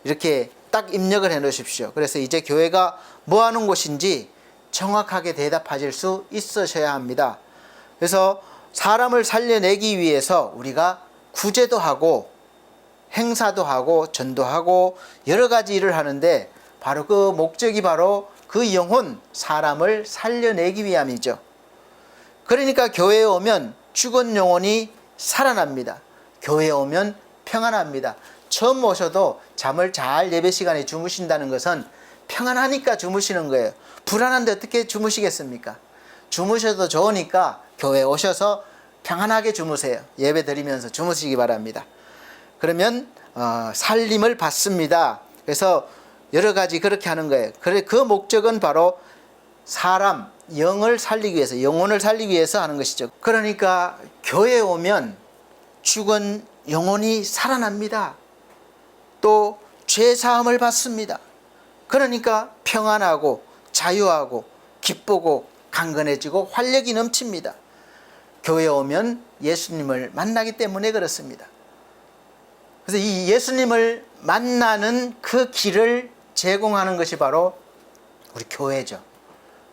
이렇게 딱 입력을 해 놓으십시오. 그래서 이제 교회가 뭐 하는 곳인지 정확하게 대답하실 수 있으셔야 합니다. 그래서 사람을 살려내기 위해서 우리가 구제도 하고 행사도 하고 전도하고 여러 가지 일을 하는데, 바로 그 목적이 바로 그 영혼, 사람을 살려내기 위함이죠. 그러니까 교회에 오면 죽은 영혼이 살아납니다. 교회에 오면 평안합니다. 처음 오셔도 잠을 잘 예배 시간에 주무신다는 것은 평안하니까 주무시는 거예요. 불안한데 어떻게 주무시겠습니까? 주무셔도 좋으니까 교회 오셔서 평안하게 주무세요. 예배 드리면서 주무시기 바랍니다. 그러면 살림을 받습니다. 그래서 여러 가지 그렇게 하는 거예요. 그 목적은 바로 사람, 영을 살리기 위해서, 영혼을 살리기 위해서 하는 것이죠. 그러니까 교회에 오면 죽은 영혼이 살아납니다. 또 죄사함을 받습니다. 그러니까 평안하고 자유하고 기쁘고 강건해지고 활력이 넘칩니다. 교회에 오면 예수님을 만나기 때문에 그렇습니다. 그래서 이 예수님을 만나는 그 길을 제공하는 것이 바로 우리 교회죠.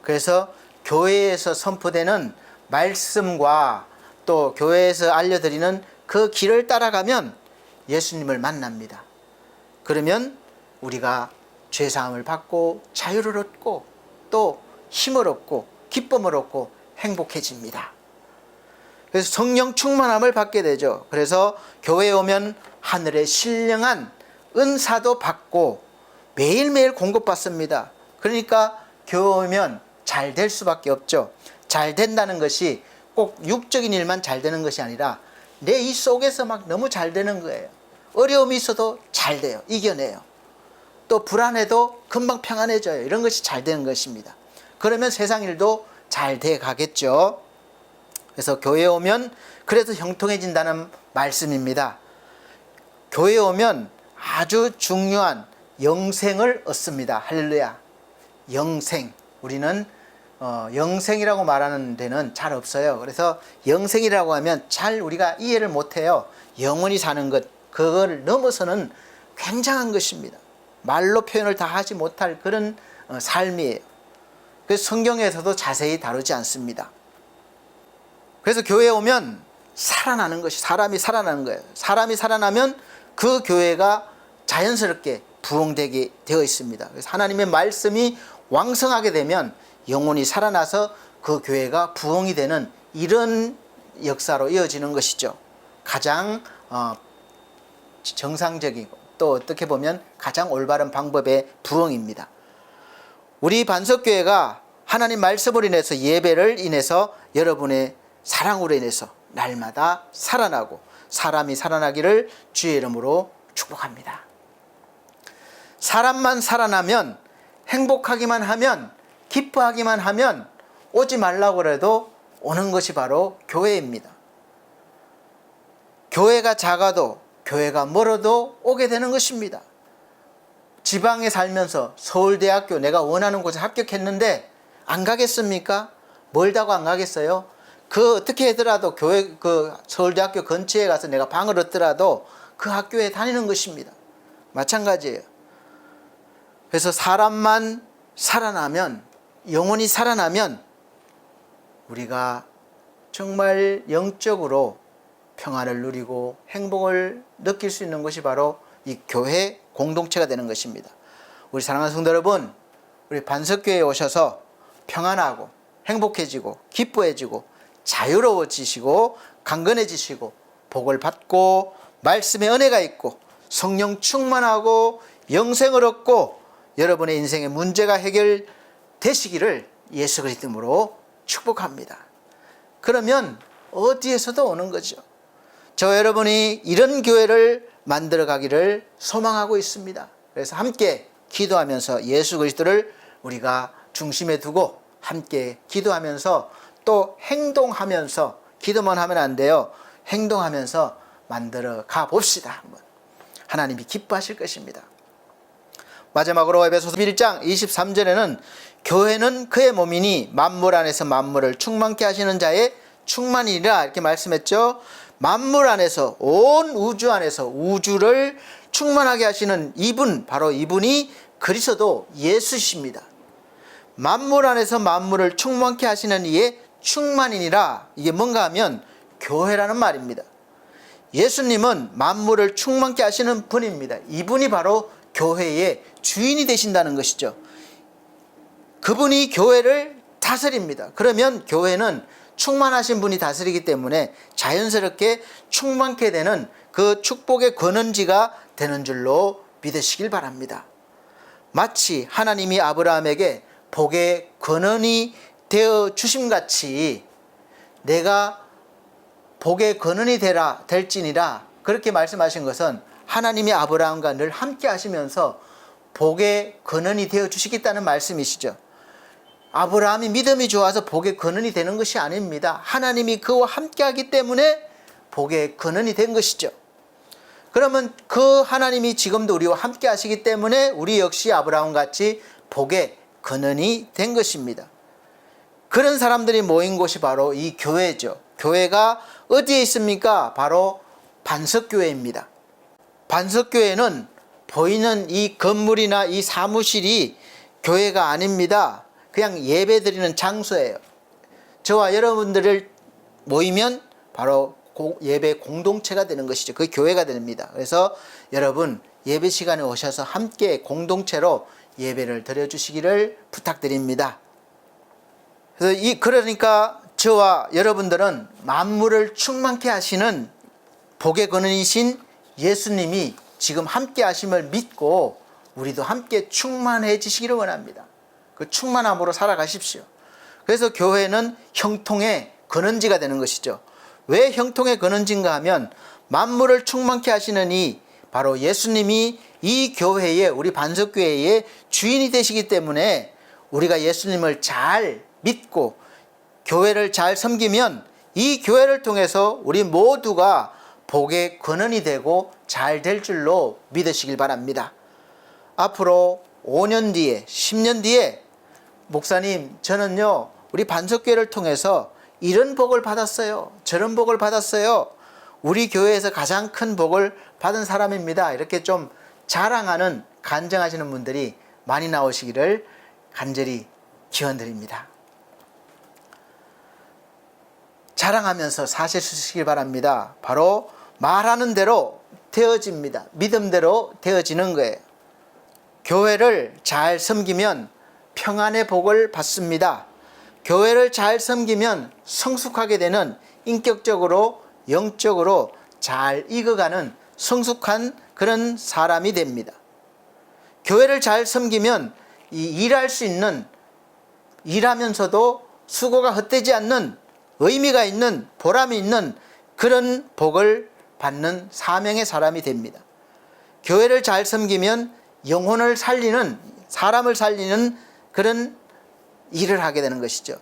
그래서 교회에서 선포되는 말씀과 또 교회에서 알려드리는 그 길을 따라가면 예수님을 만납니다. 그러면 우리가 죄사함을 받고 자유를 얻고 또 힘을 얻고 기쁨을 얻고 행복해집니다. 그래서 성령 충만함을 받게 되죠. 그래서 교회에 오면 하늘의 신령한 은사도 받고 매일매일 공급받습니다. 그러니까 교회 오면 잘 될 수밖에 없죠. 잘 된다는 것이 꼭 육적인 일만 잘 되는 것이 아니라 내 이 속에서 막 너무 잘 되는 거예요. 어려움이 있어도 잘 돼요. 이겨내요. 또 불안해도 금방 평안해져요. 이런 것이 잘 되는 것입니다. 그러면 세상 일도 잘 돼 가겠죠. 그래서 교회에 오면 그래서 형통해진다는 말씀입니다. 교회에 오면 아주 중요한 영생을 얻습니다. 할렐루야. 영생. 우리는 영생이라고 말하는 데는 잘 없어요. 그래서 영생이라고 하면 잘 우리가 이해를 못해요. 영원히 사는 것, 그걸 넘어서는 굉장한 것입니다. 말로 표현을 다 하지 못할 그런 삶이에요. 그래서 성경에서도 자세히 다루지 않습니다. 그래서 교회에 오면 살아나는 것이, 사람이 살아나는 거예요. 사람이 살아나면 그 교회가 자연스럽게 부흥되게 되어 있습니다. 그래서 하나님의 말씀이 왕성하게 되면 영혼이 살아나서 그 교회가 부흥이 되는 이런 역사로 이어지는 것이죠. 가장 정상적이고 또 어떻게 보면 가장 올바른 방법의 부흥입니다. 우리 반석교회가 하나님 말씀으로 인해서, 예배를 인해서, 여러분의 사랑으로 인해서 날마다 살아나고 사람이 살아나기를 주의 이름으로 축복합니다. 사람만 살아나면, 행복하기만 하면, 기뻐하기만 하면 오지 말라고 해도 오는 것이 바로 교회입니다. 교회가 작아도 교회가 멀어도 오게 되는 것입니다. 지방에 살면서 서울대학교 내가 원하는 곳에 합격했는데 안 가겠습니까? 멀다고 안 가겠어요? 그 어떻게 하더라도 교회, 그 서울대학교 근처에 가서 내가 방을 얻더라도 그 학교에 다니는 것입니다. 마찬가지예요. 그래서 사람만 살아나면, 영혼이 살아나면 우리가 정말 영적으로 평안을 누리고 행복을 느낄 수 있는 것이 바로 이 교회 공동체가 되는 것입니다. 우리 사랑하는 성도 여러분, 우리 반석교회에 오셔서 평안하고 행복해지고 기뻐해지고 자유로워지시고 강건해지시고 복을 받고 말씀의 은혜가 있고 성령 충만하고 영생을 얻고 여러분의 인생의 문제가 해결되시기를 예수 그리스도 이름으로 축복합니다. 그러면 어디에서도 오는 거죠. 저 여러분이 이런 교회를 만들어 가기를 소망하고 있습니다. 그래서 함께 기도하면서 예수 그리스도를 우리가 중심에 두고 함께 기도하면서 또 행동하면서, 기도만 하면 안 돼요. 행동하면서 만들어 가 봅시다. 한번. 하나님이 기뻐하실 것입니다. 마지막으로 에베소서 1장 23절에는 교회는 그의 몸이니 만물 안에서 만물을 충만케 하시는 자의 충만이라 이렇게 말씀했죠. 만물 안에서, 온 우주 안에서 우주를 충만하게 하시는 이분, 바로 이분이 그리스도 예수십니다. 만물 안에서 만물을 충만케 하시는 이의 충만이니라. 이게 뭔가 하면 교회라는 말입니다. 예수님은 만물을 충만케 하시는 분입니다. 이분이 바로 교회의 주인이 되신다는 것이죠. 그분이 교회를 다스립니다. 그러면 교회는 충만하신 분이 다스리기 때문에 자연스럽게 충만케 되는 그 축복의 근원지가 되는 줄로 믿으시길 바랍니다. 마치 하나님이 아브라함에게 복의 근원이 되어 주심같이 내가 복의 근원이 될지니라 그렇게 말씀하신 것은 하나님이 아브라함과 늘 함께 하시면서 복의 근원이 되어 주시겠다는 말씀이시죠. 아브라함이 믿음이 좋아서 복의 근원이 되는 것이 아닙니다. 하나님이 그와 함께 하기 때문에 복의 근원이 된 것이죠. 그러면 그 하나님이 지금도 우리와 함께 하시기 때문에 우리 역시 아브라함 같이 복의 근원이 된 것입니다. 그런 사람들이 모인 곳이 바로 이 교회죠. 교회가 어디에 있습니까? 바로 반석교회입니다. 반석교회는 보이는 이 건물이나 이 사무실이 교회가 아닙니다. 그냥 예배드리는 장소예요. 저와 여러분들을 모이면 바로 예배 공동체가 되는 것이죠. 그 교회가 됩니다. 그래서 여러분 예배 시간에 오셔서 함께 공동체로 예배를 드려주시기를 부탁드립니다. 그러니까 저와 여러분들은 만물을 충만케 하시는 복의 근원이신 예수님이 지금 함께 하심을 믿고 우리도 함께 충만해지시기를 원합니다. 그 충만함으로 살아가십시오. 그래서 교회는 형통의 근원지가 되는 것이죠. 왜 형통의 근원지인가 하면 만물을 충만케 하시는 이 바로 예수님이 이 교회에 우리 반석교회의 주인이 되시기 때문에 우리가 예수님을 잘 믿고 교회를 잘 섬기면 이 교회를 통해서 우리 모두가 복의 근원이 되고 잘 될 줄로 믿으시길 바랍니다. 앞으로 5년 뒤에 10년 뒤에 목사님 저는요 우리 반석교회를 통해서 이런 복을 받았어요. 저런 복을 받았어요. 우리 교회에서 가장 큰 복을 받은 사람입니다. 이렇게 좀 자랑하는 간증하시는 분들이 많이 나오시기를 간절히 기원드립니다. 자랑하면서 사실 쓰시길 바랍니다. 바로 말하는 대로 되어집니다. 믿음대로 되어지는 거예요. 교회를 잘 섬기면 평안의 복을 받습니다. 교회를 잘 섬기면 성숙하게 되는 인격적으로 영적으로 잘 익어가는 성숙한 그런 사람이 됩니다. 교회를 잘 섬기면 일할 수 있는 일하면서도 수고가 헛되지 않는 의미가 있는 보람이 있는 그런 복을 받는 사명의 사람이 됩니다. 교회를 잘 섬기면 영혼을 살리는 사람을 살리는 그런 일을 하게 되는 것이죠.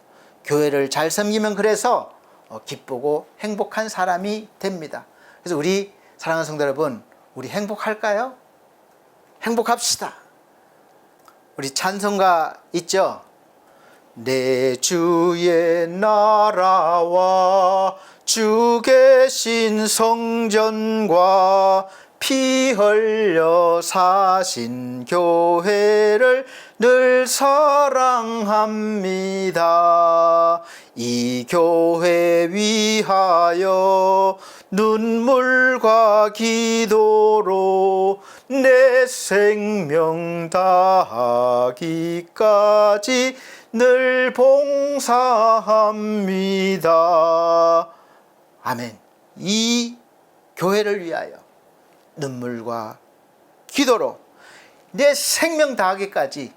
교회를 잘 섬기면 그래서 기쁘고 행복한 사람이 됩니다. 그래서 우리 사랑하는 성도 여러분, 우리 행복할까요? 행복합시다. 우리 찬송가 있죠? 내 주의 나라와 주 계신 성전과 피 흘려 사신 교회를 늘 사랑합니다. 이 교회 위하여 눈물과 기도로 내 생명 다하기까지 늘 봉사합니다. 아멘. 이 교회를 위하여 눈물과 기도로 내 생명 다하기까지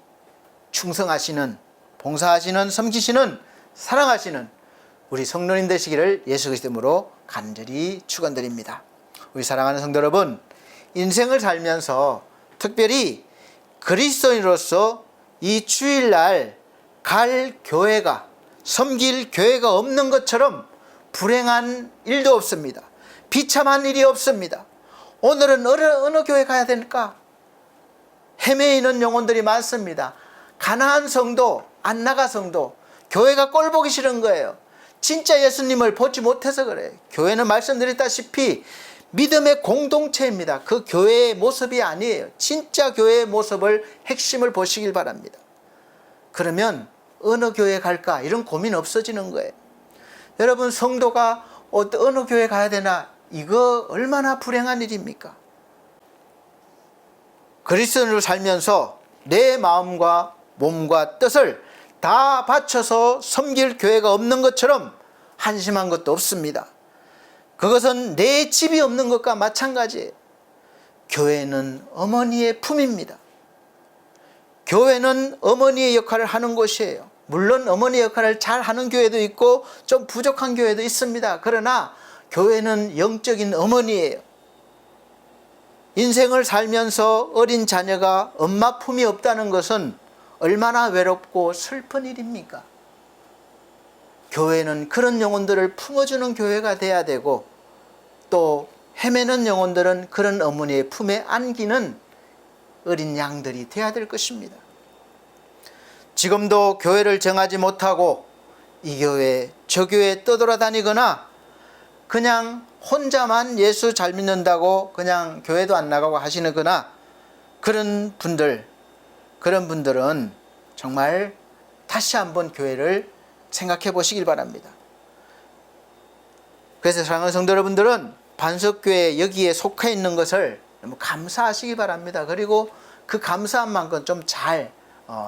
충성하시는, 봉사하시는, 섬기시는, 사랑하시는 우리 성도님 되시기를 예수 그리스도 이름으로 간절히 축원드립니다. 우리 사랑하는 성도 여러분, 인생을 살면서 특별히 그리스도인으로서 이 주일날 갈 교회가, 섬길 교회가 없는 것처럼 불행한 일도 없습니다. 비참한 일이 없습니다. 오늘은 어느 교회 가야 될까? 헤매이는 영혼들이 많습니다. 가나안 성도, 안나가 성도, 교회가 꼴보기 싫은 거예요. 진짜 예수님을 보지 못해서 그래요. 교회는 말씀드렸다시피 믿음의 공동체입니다. 그 교회의 모습이 아니에요. 진짜 교회의 모습을, 핵심을 보시길 바랍니다. 그러면 어느 교회 갈까? 이런 고민 없어지는 거예요. 여러분, 성도가 어느 교회 가야 되나? 이거 얼마나 불행한 일입니까? 그리스도인으로 살면서 내 마음과 몸과 뜻을 다 바쳐서 섬길 교회가 없는 것처럼 한심한 것도 없습니다. 그것은 내 집이 없는 것과 마찬가지예요. 교회는 어머니의 품입니다. 교회는 어머니의 역할을 하는 곳이에요. 물론 어머니의 역할을 잘 하는 교회도 있고 좀 부족한 교회도 있습니다. 그러나 교회는 영적인 어머니예요. 인생을 살면서 어린 자녀가 엄마 품이 없다는 것은 얼마나 외롭고 슬픈 일입니까? 교회는 그런 영혼들을 품어주는 교회가 돼야 되고, 또 헤매는 영혼들은 그런 어머니의 품에 안기는 어린 양들이 돼야 될 것입니다. 지금도 교회를 정하지 못하고 이 교회 저 교회 떠돌아다니거나 그냥 혼자만 예수 잘 믿는다고 그냥 교회도 안 나가고 하시거나 그런 분들은 정말 다시 한번 교회를 생각해 보시길 바랍니다. 그래서 사랑하는 성도 여러분들은 반석교회 여기에 속해 있는 것을 너무 감사하시기 바랍니다. 그리고 그 감사한 만큼 좀 잘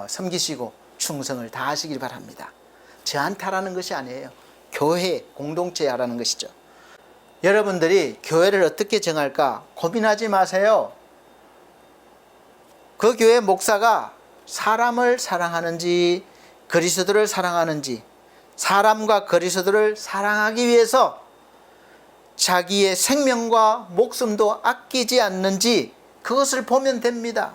섬기시고 충성을 다하시길 바랍니다. 저한테 하라는 것이 아니에요. 교회 공동체에 하라는 것이죠. 여러분들이 교회를 어떻게 정할까 고민하지 마세요. 그 교회 목사가 사람을 사랑하는지 그리스도를 사랑하는지, 사람과 그리스도를 사랑하기 위해서 자기의 생명과 목숨도 아끼지 않는지 그것을 보면 됩니다.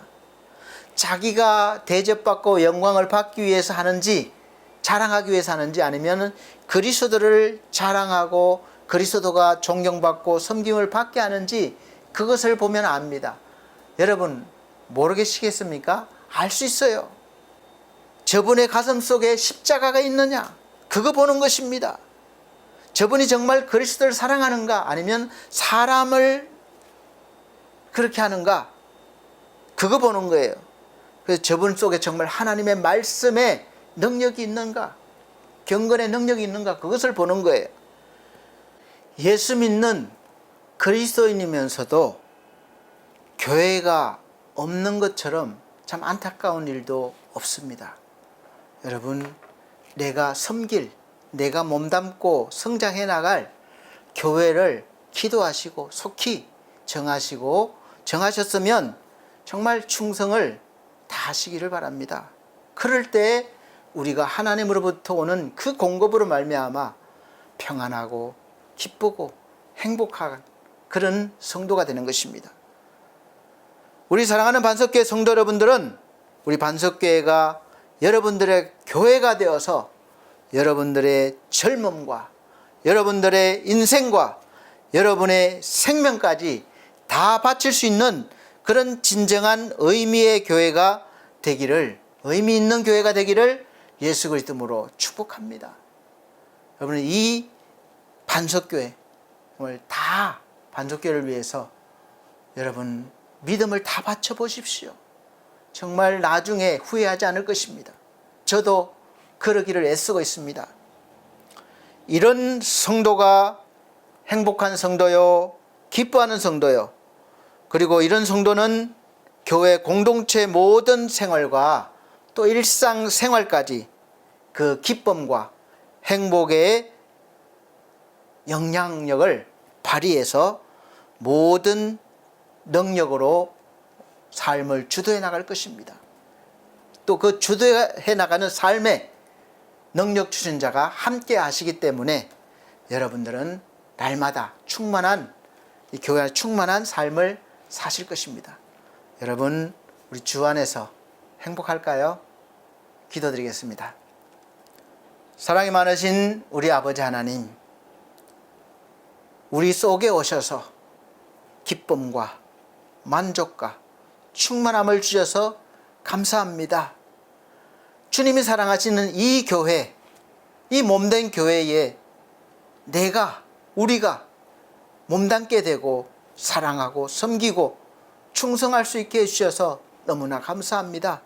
자기가 대접받고 영광을 받기 위해서 하는지, 자랑하기 위해서 하는지, 아니면 그리스도를 자랑하고 그리스도가 존경받고 섬김을 받게 하는지 그것을 보면 압니다. 여러분 모르겠시겠습니까? 알 수 있어요. 저분의 가슴 속에 십자가가 있느냐, 그거 보는 것입니다. 저분이 정말 그리스도를 사랑하는가, 아니면 사람을 그렇게 하는가, 그거 보는 거예요. 그래서 저분 속에 정말 하나님의 말씀에 능력이 있는가, 경건의 능력이 있는가, 그것을 보는 거예요. 예수 믿는 그리스도인이면서도 교회가 없는 것처럼 참 안타까운 일도 없습니다. 여러분, 내가 섬길, 내가 몸담고 성장해 나갈 교회를 기도하시고 속히 정하셨으면 정말 충성을 다하시기를 바랍니다. 그럴 때 우리가 하나님으로부터 오는 그 공급으로 말미암아 평안하고 기쁘고 행복한 그런 성도가 되는 것입니다. 우리 사랑하는 반석교회 성도 여러분들은 우리 반석교회가 여러분들의 교회가 되어서 여러분들의 젊음과 여러분들의 인생과 여러분의 생명까지 다 바칠 수 있는 그런 진정한 의미의 교회가 되기를, 의미 있는 교회가 되기를 예수 그리스도 이름으로 축복합니다. 여러분, 이 반석교회 정말 다 반석교회를 위해서 여러분 믿음을 다 바쳐 보십시오. 정말 나중에 후회하지 않을 것입니다. 저도 그러기를 애쓰고 있습니다. 이런 성도가 행복한 성도요, 기뻐하는 성도요, 그리고 이런 성도는 교회 공동체 모든 생활과 또 일상생활까지 그 기쁨과 행복의 영향력을 발휘해서 모든 능력으로 삶을 주도해 나갈 것입니다. 또 그 주도해 나가는 삶에 능력 주신 자가 함께 하시기 때문에 여러분들은 날마다 충만한, 이 교회 안에 충만한 삶을 사실 것입니다. 여러분, 우리 주 안에서 행복할까요? 기도드리겠습니다. 사랑이 많으신 우리 아버지 하나님, 우리 속에 오셔서 기쁨과 만족과 충만함을 주셔서 감사합니다. 주님이 사랑하시는 이 교회, 이 몸된 교회에 우리가 몸담게 되고 사랑하고 섬기고 충성할 수 있게 해주셔서 너무나 감사합니다.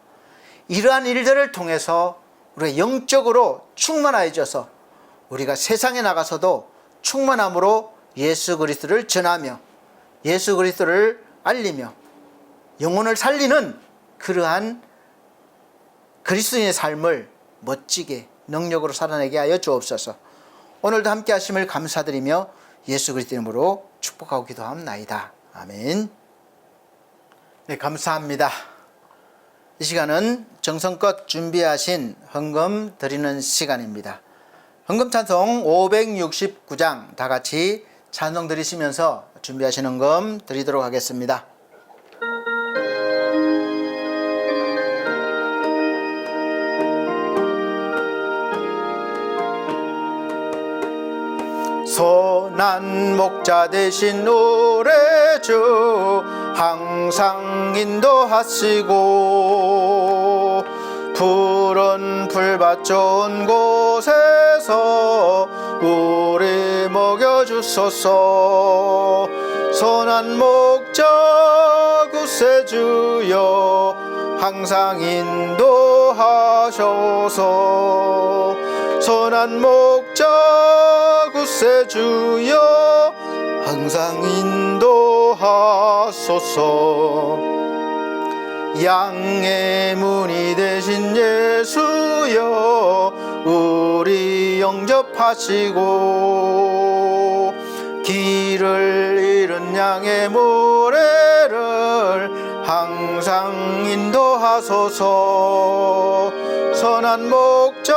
이러한 일들을 통해서 우리가 영적으로 충만해져서 우리가 세상에 나가서도 충만함으로 예수 그리스도를 전하며 예수 그리스도를 알리며 영혼을 살리는 그러한 그리스도인의 삶을 멋지게 능력으로 살아내게 하여 주옵소서. 오늘도 함께 하심을 감사드리며 예수 그리스도 이름으로 축복하고 기도합나이다. 아멘. 네, 감사합니다. 이 이 시간은 정성껏 준비하신 헌금 드리는 시간입니다. 헌금 찬송 569장 다 같이 찬송 드리시면서 준비하신 헌금 드리도록 하겠습니다. 선한 목자 되신 우리 주 항상 인도하시고 푸른 풀밭 좋은 곳에서 우리 먹여주소서. 선한 목자 구세주여 항상 인도하셔서. 선한 목자 구세주여 항상 인도하소서. 양의 문이 되신 예수여 우리 영접하시고 길을 잃은 양의 모래를 항상 인도하소서. 선한 목자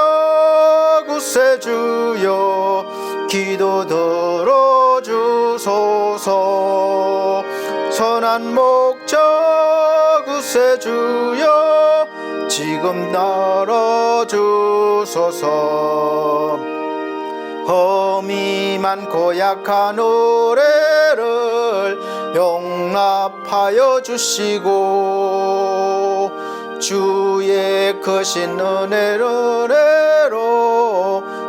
구세주여 기도 들어주소서. 선한 목자 구세주여 지금 날아주소서. 험이 많고 약한 우리를 용납하여 주시고 주의 크신 은혜로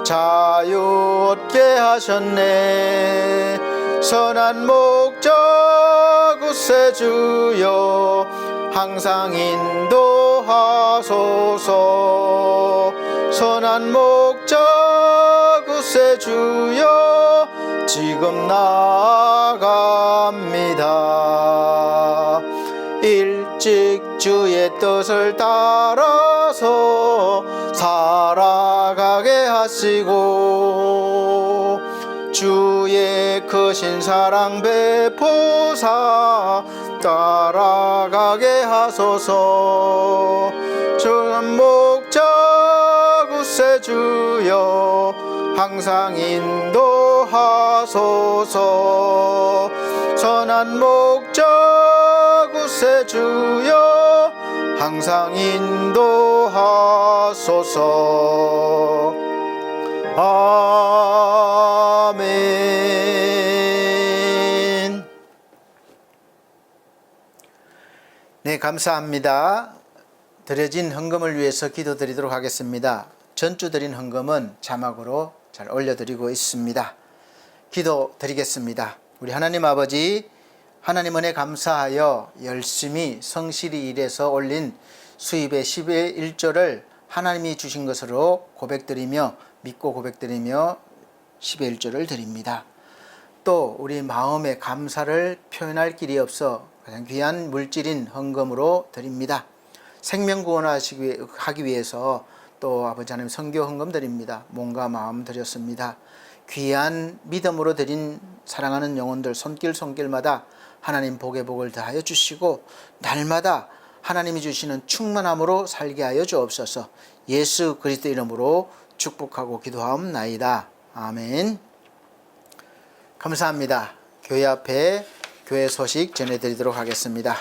자유 얻게 하셨네. 선한 목자 구세주여 항상 인도하소서. 선한 목자 구세주여 지금 나아갑니다. 일찍 주의 뜻을 따라서 살아가게 하시고 주의 크신 사랑 베푸사 따라가게 하소서. 선한 목자 구세주여 항상 인도하소서. 선한 목자 구세주여 항상 인도하소서. 아멘. 네, 감사합니다. 드려진 헌금을 위해서 기도드리도록 하겠습니다. 전주 드린 헌금은 자막으로 잘 올려드리고 있습니다. 기도드리겠습니다. 우리 하나님 아버지, 하나님 은혜 감사하여 열심히 성실히 일해서 올린 수입의 10의 1조를 하나님이 주신 것으로 고백드리며 믿고 고백드리며 10의 1조를 드립니다. 또 우리 마음의 감사를 표현할 길이 없어 가장 귀한 물질인 헌금으로 드립니다. 생명 구원하기 위해서 또 아버지 하나님 선교 헌금 드립니다. 몸과 마음 드렸습니다. 귀한 믿음으로 드린 사랑하는 영혼들 손길마다 하나님 복의 복을 더하여 주시고 날마다 하나님이 주시는 충만함으로 살게 하여 주옵소서. 예수 그리스도 이름으로 축복하고 기도하옵나이다. 아멘. 감사합니다. 교회 앞에 교회 소식 전해드리도록 하겠습니다.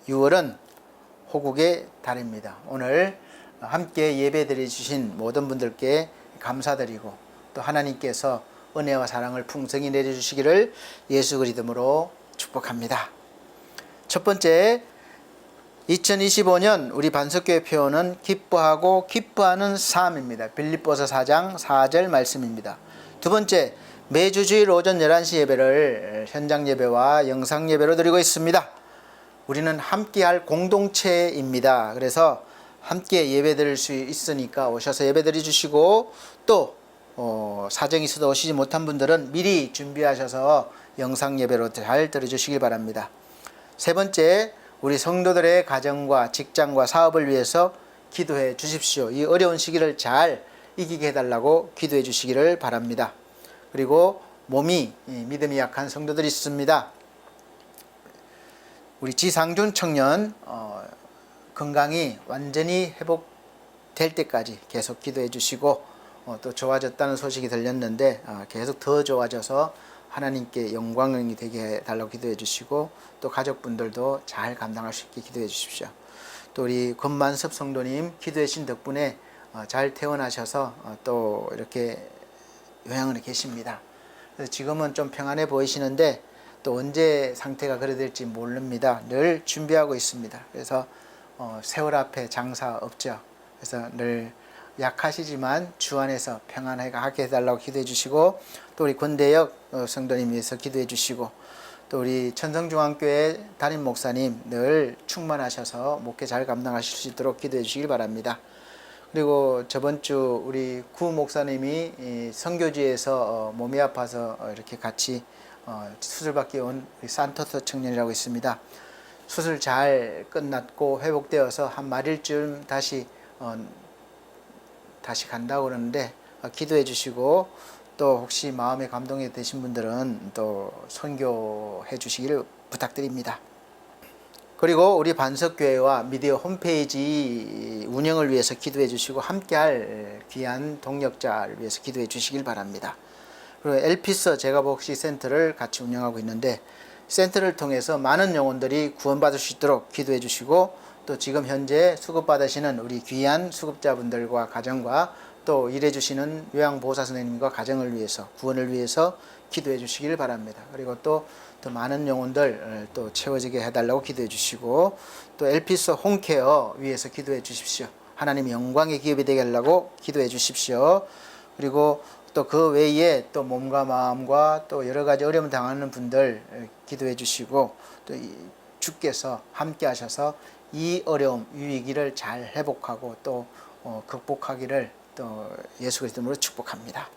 6월은 호국의 달입니다. 오늘 함께 예배드려 주신 모든 분들께 감사드리고 또 하나님께서 은혜와 사랑을 풍성히 내려주시기를 예수 그리스도로 축복합니다. 첫 번째, 2025년 우리 반석교회 표어는 기뻐하고 기뻐하는 삶입니다. 빌립보서 4장 4절 말씀입니다. 두 번째, 매주 주일 오전 11시 예배를 현장 예배와 영상 예배로 드리고 있습니다. 우리는 함께할 공동체입니다. 그래서 함께 예배 드릴 수 있으니까 오셔서 예배 드려 주시고 또 사정이 있어도 오시지 못한 분들은 미리 준비하셔서 영상 예배로 잘 들어주시길 바랍니다. 세 번째, 우리 성도들의 가정과 직장과 사업을 위해서 기도해 주십시오. 이 어려운 시기를 잘 이기게 해달라고 기도해 주시기를 바랍니다. 그리고 몸이 믿음이 약한 성도들이 있습니다. 우리 지상준 청년 건강이 완전히 회복될 때까지 계속 기도해 주시고 또 좋아졌다는 소식이 들렸는데 계속 더 좋아져서 하나님께 영광이 되게 해달라고 기도해 주시고 또 가족분들도 잘 감당할 수 있게 기도해 주십시오. 또 우리 권만섭 성도님 기도해 주신 덕분에 잘 퇴원하셔서 또 이렇게 요양원에 계십니다. 그래서 지금은 좀 평안해 보이시는데 또 언제 상태가 그래 될지 모릅니다. 늘 준비하고 있습니다. 그래서 세월 앞에 장사 없죠. 그래서 늘 약하시지만 주 안에서 평안하게 해달라고 기도해 주시고 또 우리 권대혁 성도님 위해서 기도해 주시고 또 우리 천성중앙교회 담임 목사님 늘 충만하셔서 목회 잘 감당하실 수 있도록 기도해 주시길 바랍니다. 그리고 저번 주 우리 구 목사님이 선교지에서 몸이 아파서 이렇게 같이 수술받기 온 우리 산토스 청년이라고 있습니다. 수술 잘 끝났고 회복되어서 한 말일쯤 다시 간다고 그러는데 기도해 주시고 또 혹시 마음에 감동이 되신 분들은 또 선교해 주시기를 부탁드립니다. 그리고 우리 반석교회와 미디어 홈페이지 운영을 위해서 기도해 주시고 함께할 귀한 동력자를 위해서 기도해 주시길 바랍니다. 그리고 엘피서 제가복시 센터를 같이 운영하고 있는데 센터를 통해서 많은 영혼들이 구원받을 수 있도록 기도해 주시고 또 지금 현재 수급받으시는 우리 귀한 수급자분들과 가정과 또 일해주시는 요양보호사 선생님과 가정을 위해서 구원을 위해서 기도해 주시길 바랍니다. 그리고 또 더 많은 영혼들 또 채워지게 해달라고 기도해 주시고 또 엘피서 홈케어 위해서 기도해 주십시오. 하나님 영광의 기업이 되게 하려고 기도해 주십시오. 그리고 또 그 외에 또 몸과 마음과 또 여러 가지 어려움 당하는 분들 기도해 주시고 또 주께서 함께 하셔서 이 어려움, 이 위기를 잘 회복하고 또 극복하기를 또 예수 그리스도로 축복합니다.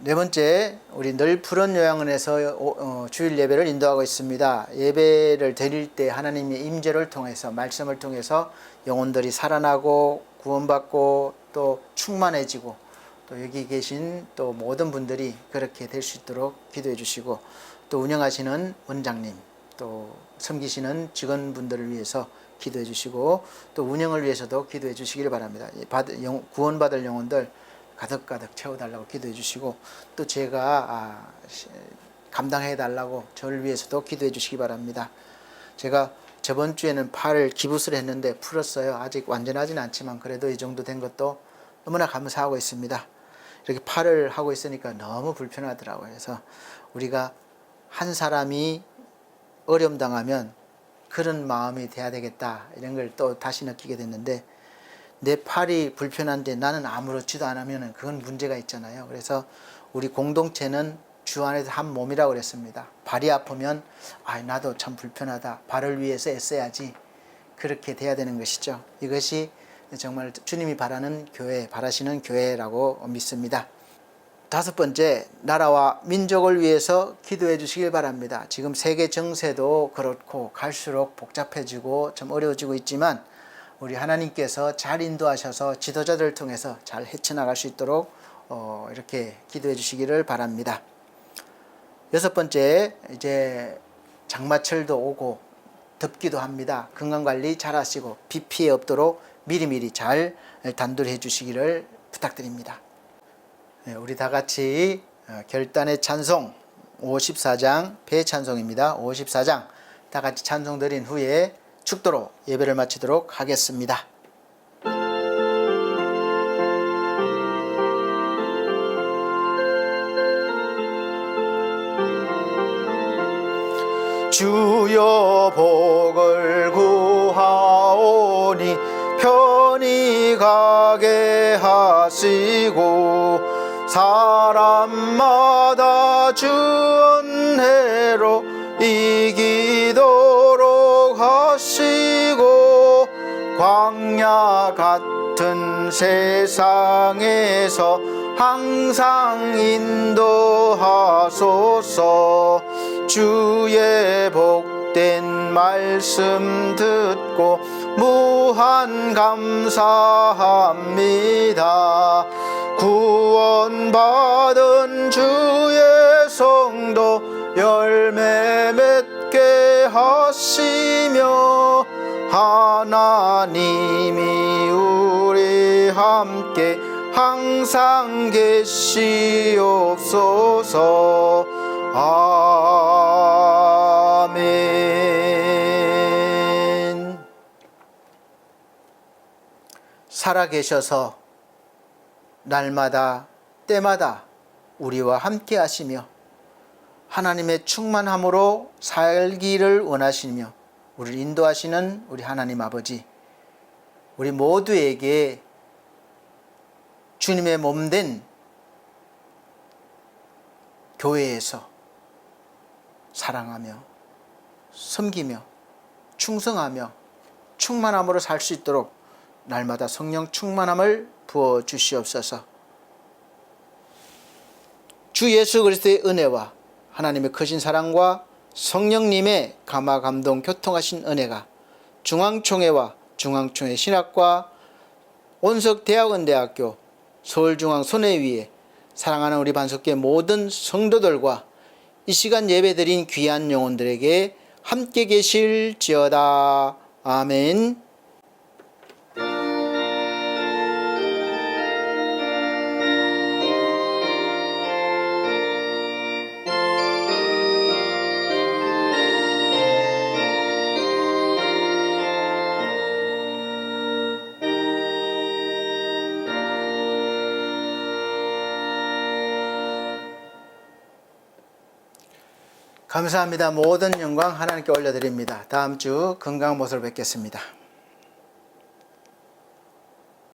네 번째, 우리 늘 푸른 요양원에서 주일 예배를 인도하고 있습니다. 예배를 드릴 때 하나님의 임재를 통해서 말씀을 통해서 영혼들이 살아나고 구원받고 또 충만해지고 또 여기 계신 또 모든 분들이 그렇게 될 수 있도록 기도해 주시고 또 운영하시는 원장님 또 섬기시는 직원분들을 위해서 기도해 주시고 또 운영을 위해서도 기도해 주시기를 바랍니다. 구원받을 영혼들 가득가득 채워달라고 기도해 주시고 또 제가 감당해 달라고 저를 위해서도 기도해 주시기 바랍니다. 제가 저번 주에는 팔을 기부스를 했는데 풀었어요. 아직 완전하지는 않지만 그래도 이 정도 된 것도 너무나 감사하고 있습니다. 이렇게 팔을 하고 있으니까 너무 불편하더라고요. 그래서 우리가 한 사람이 어려움 당하면 그런 마음이 돼야 되겠다 이런 걸 또 다시 느끼게 됐는데 내 팔이 불편한데 나는 아무렇지도 않으면 그건 문제가 있잖아요. 그래서 우리 공동체는 주 안에서 한 몸이라고 그랬습니다. 발이 아프면 나도 참 불편하다. 발을 위해서 애써야지. 그렇게 돼야 되는 것이죠. 이것이 정말 주님이 바라시는 교회라고 믿습니다. 다섯 번째, 나라와 민족을 위해서 기도해 주시길 바랍니다. 지금 세계 정세도 그렇고 갈수록 복잡해지고 좀 어려워지고 있지만 우리 하나님께서 잘 인도하셔서 지도자들을 통해서 잘 헤쳐나갈 수 있도록 이렇게 기도해 주시기를 바랍니다. 여섯 번째, 이제 장마철도 오고 덥기도 합니다. 건강관리 잘 하시고 비 피해 없도록 미리미리 잘 단둘해 주시기를 부탁드립니다. 우리 다 같이 결단의 찬송 54장 배찬송입니다. 54장 다 같이 찬송 드린 후에 축도로 예배를 마치도록 하겠습니다. 주여 복을 구하오니 편히 가게 하시고 사람마다 주 은혜로 이기도록 하시고 광야 같은 세상에서 항상 인도하소서. 주의 복된 말씀 듣고 무한 감사합니다. 구원받은 주의 성도 열매 맺게 하시며 하나님이 우리 함께 항상 계시옵소서. 아멘. 살아계셔서 날마다 때마다 우리와 함께 하시며 하나님의 충만함으로 살기를 원하시며 우리를 인도하시는 우리 하나님 아버지, 우리 모두에게 주님의 몸된 교회에서 사랑하며 섬기며 충성하며 충만함으로 살 수 있도록 날마다 성령 충만함을 부어 주시옵소서. 주 예수 그리스도의 은혜와 하나님의 크신 사랑과 성령님의 감화 감동 교통하신 은혜가 중앙총회와 중앙총회 신학과 온석대학원대학교 서울중앙손해위에 사랑하는 우리 반석교회 모든 성도들과 이 시간 예배드린 귀한 영혼들에게 함께 계실지어다. 아멘. 감사합니다. 모든 영광 하나님께 올려드립니다. 다음 주 건강한 모습으로 뵙겠습니다.